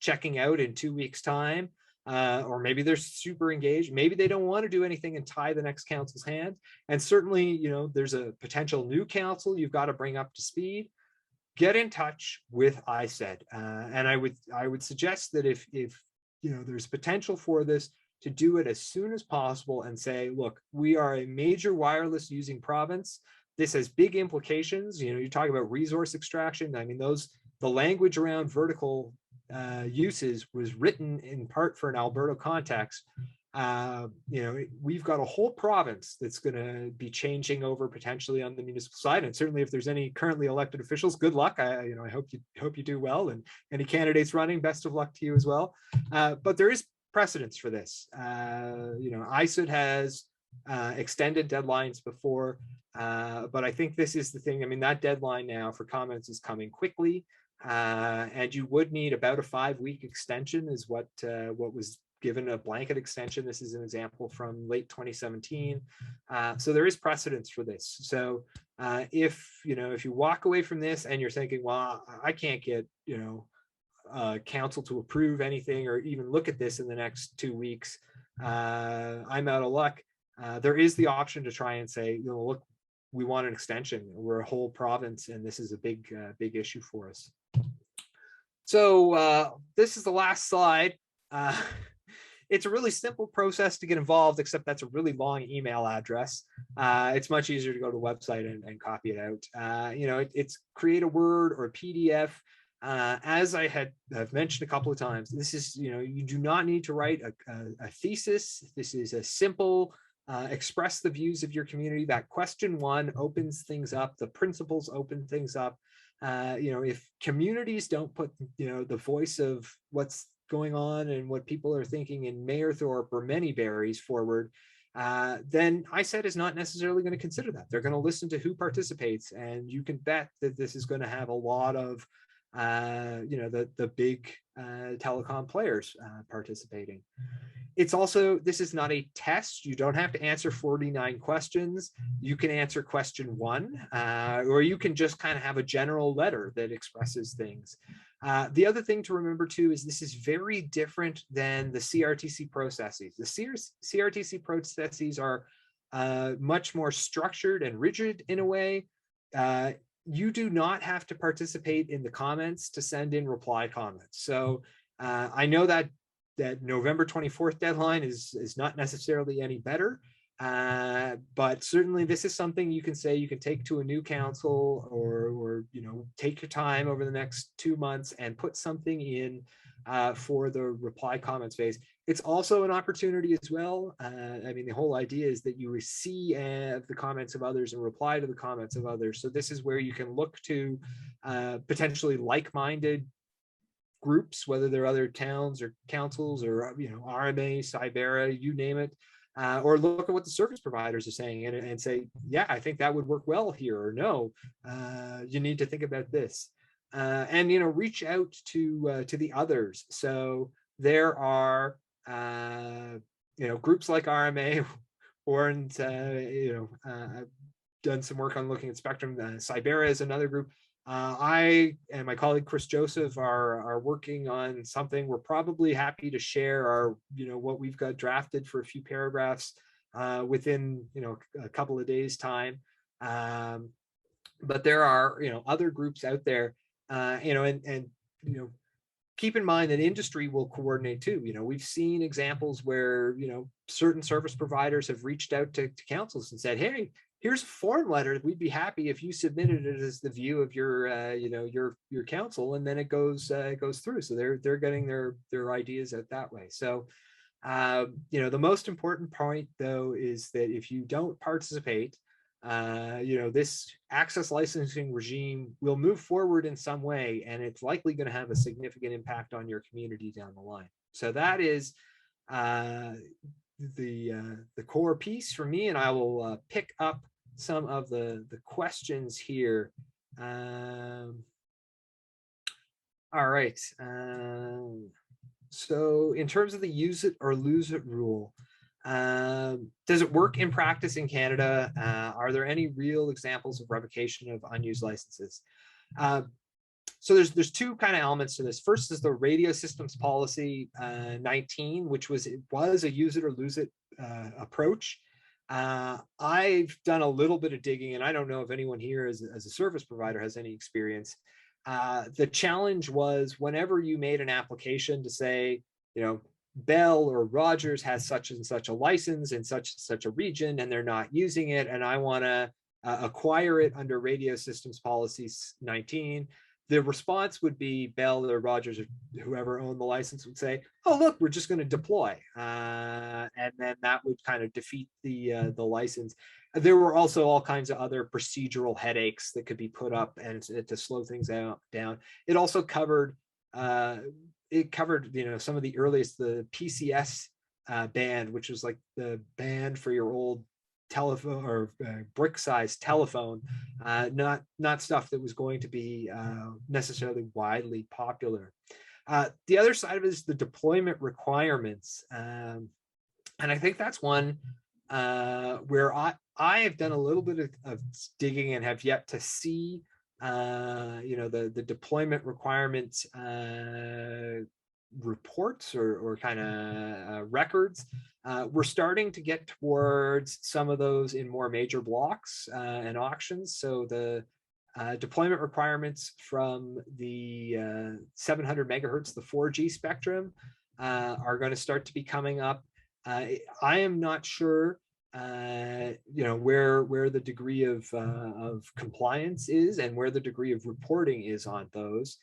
checking out in 2 weeks' time. Or maybe they're super engaged. Maybe they don't want to do anything and tie the next council's hand. And certainly, there's a potential new council you've got to bring up to speed. Get in touch with ISED, and I would suggest that if there's potential for this, to do it as soon as possible and say, look, we are a major wireless using province. This has big implications. You talk about resource extraction. I mean, the language around vertical uses was written in part for an Alberta context. We've got a whole province that's going to be changing over potentially on the municipal side, and certainly if there's any currently elected officials, good luck. I hope you do well, and any candidates running, best of luck to you as well. But there is precedence for this. ISED has extended deadlines before, but I think this is the thing. I mean, that deadline now for comments is coming quickly. And you would need about a 5-week extension is what was given, a blanket extension. This is an example from late 2017. So there is precedence for this. So if you walk away from this and you're thinking, well, I can't get council to approve anything or even look at this in the next 2 weeks, I'm out of luck. There is the option to try and say, look, we want an extension. We're a whole province, and this is a big issue for us. So this is the last slide. It's a really simple process to get involved, except that's a really long email address. It's much easier to go to the website and copy it out. It's create a Word or a PDF. As I have mentioned a couple of times, this is, you do not need to write a thesis. This is a simple express the views of your community. That question 1 opens things up. The principles open things up. If communities don't put, the voice of what's going on and what people are thinking in Mayerthorpe or Manyberries forward, then ISED is not necessarily going to consider that. They're going to listen to who participates, and you can bet that this is going to have a lot of, the big telecom players participating. It's also, this is not a test. You don't have to answer 49 questions. You can answer question 1, or you can just kind of have a general letter that expresses things. The other thing to remember too is this is very different than the CRTC processes. The CRTC processes are much more structured and rigid in a way. You do not have to participate in the comments to send in reply comments. So I know that November 24th deadline is not necessarily any better, but certainly this is something you can say you can take to a new council, or take your time over the next 2 months and put something in for the reply comments phase. It's also an opportunity as well. I mean, the whole idea is that you receive the comments of others and reply to the comments of others. So this is where you can look to potentially like-minded groups, whether they're other towns or councils or RMA, Cybera, you name it, or look at what the service providers are saying and say, yeah, I think that would work well here, or no, you need to think about this, and reach out to the others. So there are groups like RMA or I've done some work on looking at spectrum. Cyberra is another group. I and my colleague Chris Joseph are working on something. We're probably happy to share our what we've got drafted for a few paragraphs within a couple of days time. But there are other groups out there, and keep in mind that industry will coordinate too. We've seen examples where certain service providers have reached out to councils and said, hey, here's a form letter. We'd be happy if you submitted it as the view of your your council, and then it goes through. So they're getting their ideas out that way. So the most important point though is that if you don't participate, this access licensing regime will move forward in some way, and it's likely going to have a significant impact on your community down the line. So that is the core piece for me, and I will pick up some of the questions here. All right. So in terms of the use it or lose it rule, does it work in practice in Canada? Are there any real examples of revocation of unused licenses? So there's two kind of elements to this. First is the radio systems policy 19, which was a use it or lose it approach. I've done a little bit of digging, and I don't know if anyone here as a service provider has any experience. The challenge was whenever you made an application to say, Bell or Rogers has such and such a license in such and such a region, and they're not using it, and I want to acquire it under radio systems policies 19, the response would be Bell or Rogers or whoever owned the license would say, oh, look, we're just going to deploy. And then that would kind of defeat the license. There were also all kinds of other procedural headaches that could be put up and to slow things down. It also covered, some of the earliest, the PCS band, which was like the band for your old telephone or brick-sized telephone, not stuff that was going to be necessarily widely popular. The other side of it is the deployment requirements, and I think that's one where I have done a little bit of digging and have yet to see the deployment requirements reports or kind of records. We're starting to get towards some of those in more major blocks and auctions. So the deployment requirements from the 700 megahertz, the 4G spectrum, are going to start to be coming up. I am not sure where the degree of compliance is and where the degree of reporting is on those.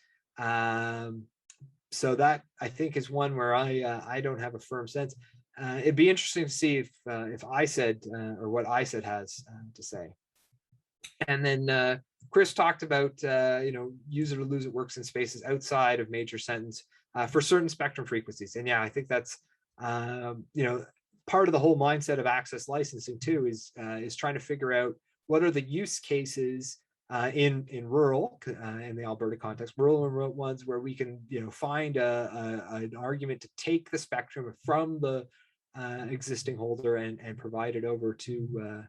So that I think is one where I don't have a firm sense. It'd be interesting to see if ISED or what ISED has to say. And then Chris talked about use it or lose it works in spaces outside of major sentence for certain spectrum frequencies. And yeah, I think that's part of the whole mindset of access licensing too is trying to figure out what are the use cases in rural, in the Alberta context, rural and remote ones where we can find an argument to take the spectrum from the existing holder and provide it over to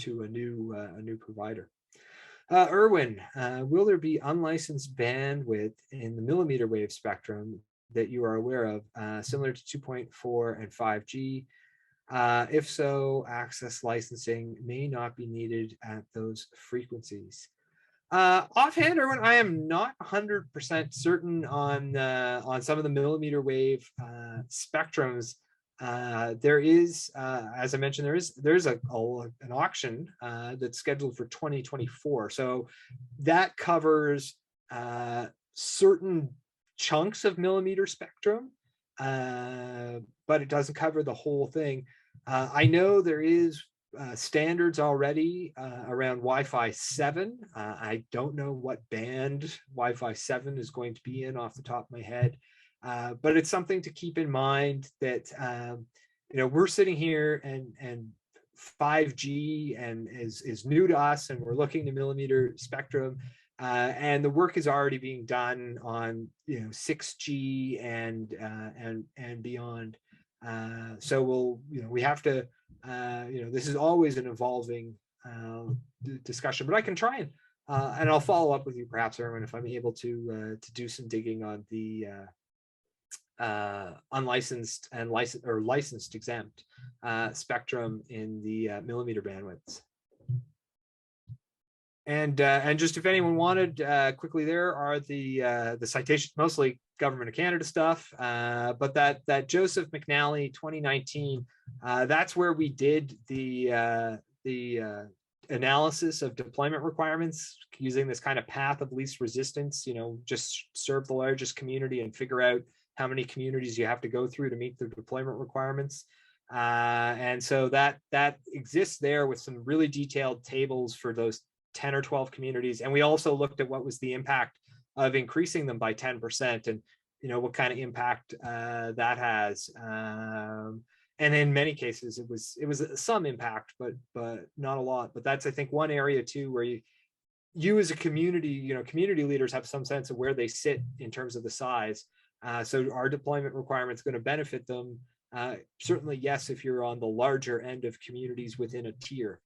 a new provider. Erwin, will there be unlicensed bandwidth in the millimeter wave spectrum that you are aware of, similar to 2.4 and 5G? If so, access licensing may not be needed at those frequencies. Offhand, Erwin, I am not 100% certain on some of the millimeter wave spectrums. There is, as I mentioned, there's an auction that's scheduled for 2024. So that covers certain chunks of millimeter spectrum, but it doesn't cover the whole thing. I know there is standards already around Wi-Fi 7. I don't know what band Wi-Fi 7 is going to be in off the top of my head, but it's something to keep in mind that we're sitting here and 5G and is new to us, and we're looking to millimeter spectrum. And the work is already being done on 6G and beyond. So we have to this is always an evolving discussion, but I can try and I'll follow up with you perhaps, Erwin, if I'm able to do some digging on the unlicensed and licensed exempt spectrum in the millimeter bandwidths. And just if anyone wanted, quickly, there are the citations, mostly Government of Canada stuff, but that Joseph McNally 2019, that's where we did the analysis of deployment requirements using this kind of path of least resistance. Just serve the largest community and figure out how many communities you have to go through to meet the deployment requirements. And so that exists there with some really detailed tables for those 10 or 12 communities. And we also looked at what was the impact of increasing them by 10% and what kind of impact that has. And in many cases it was some impact, but not a lot. But that's, I think, one area too where you as a community, community leaders have some sense of where they sit in terms of the size. So our deployment requirement is going to benefit them. Certainly, yes, if you're on the larger end of communities within a tier.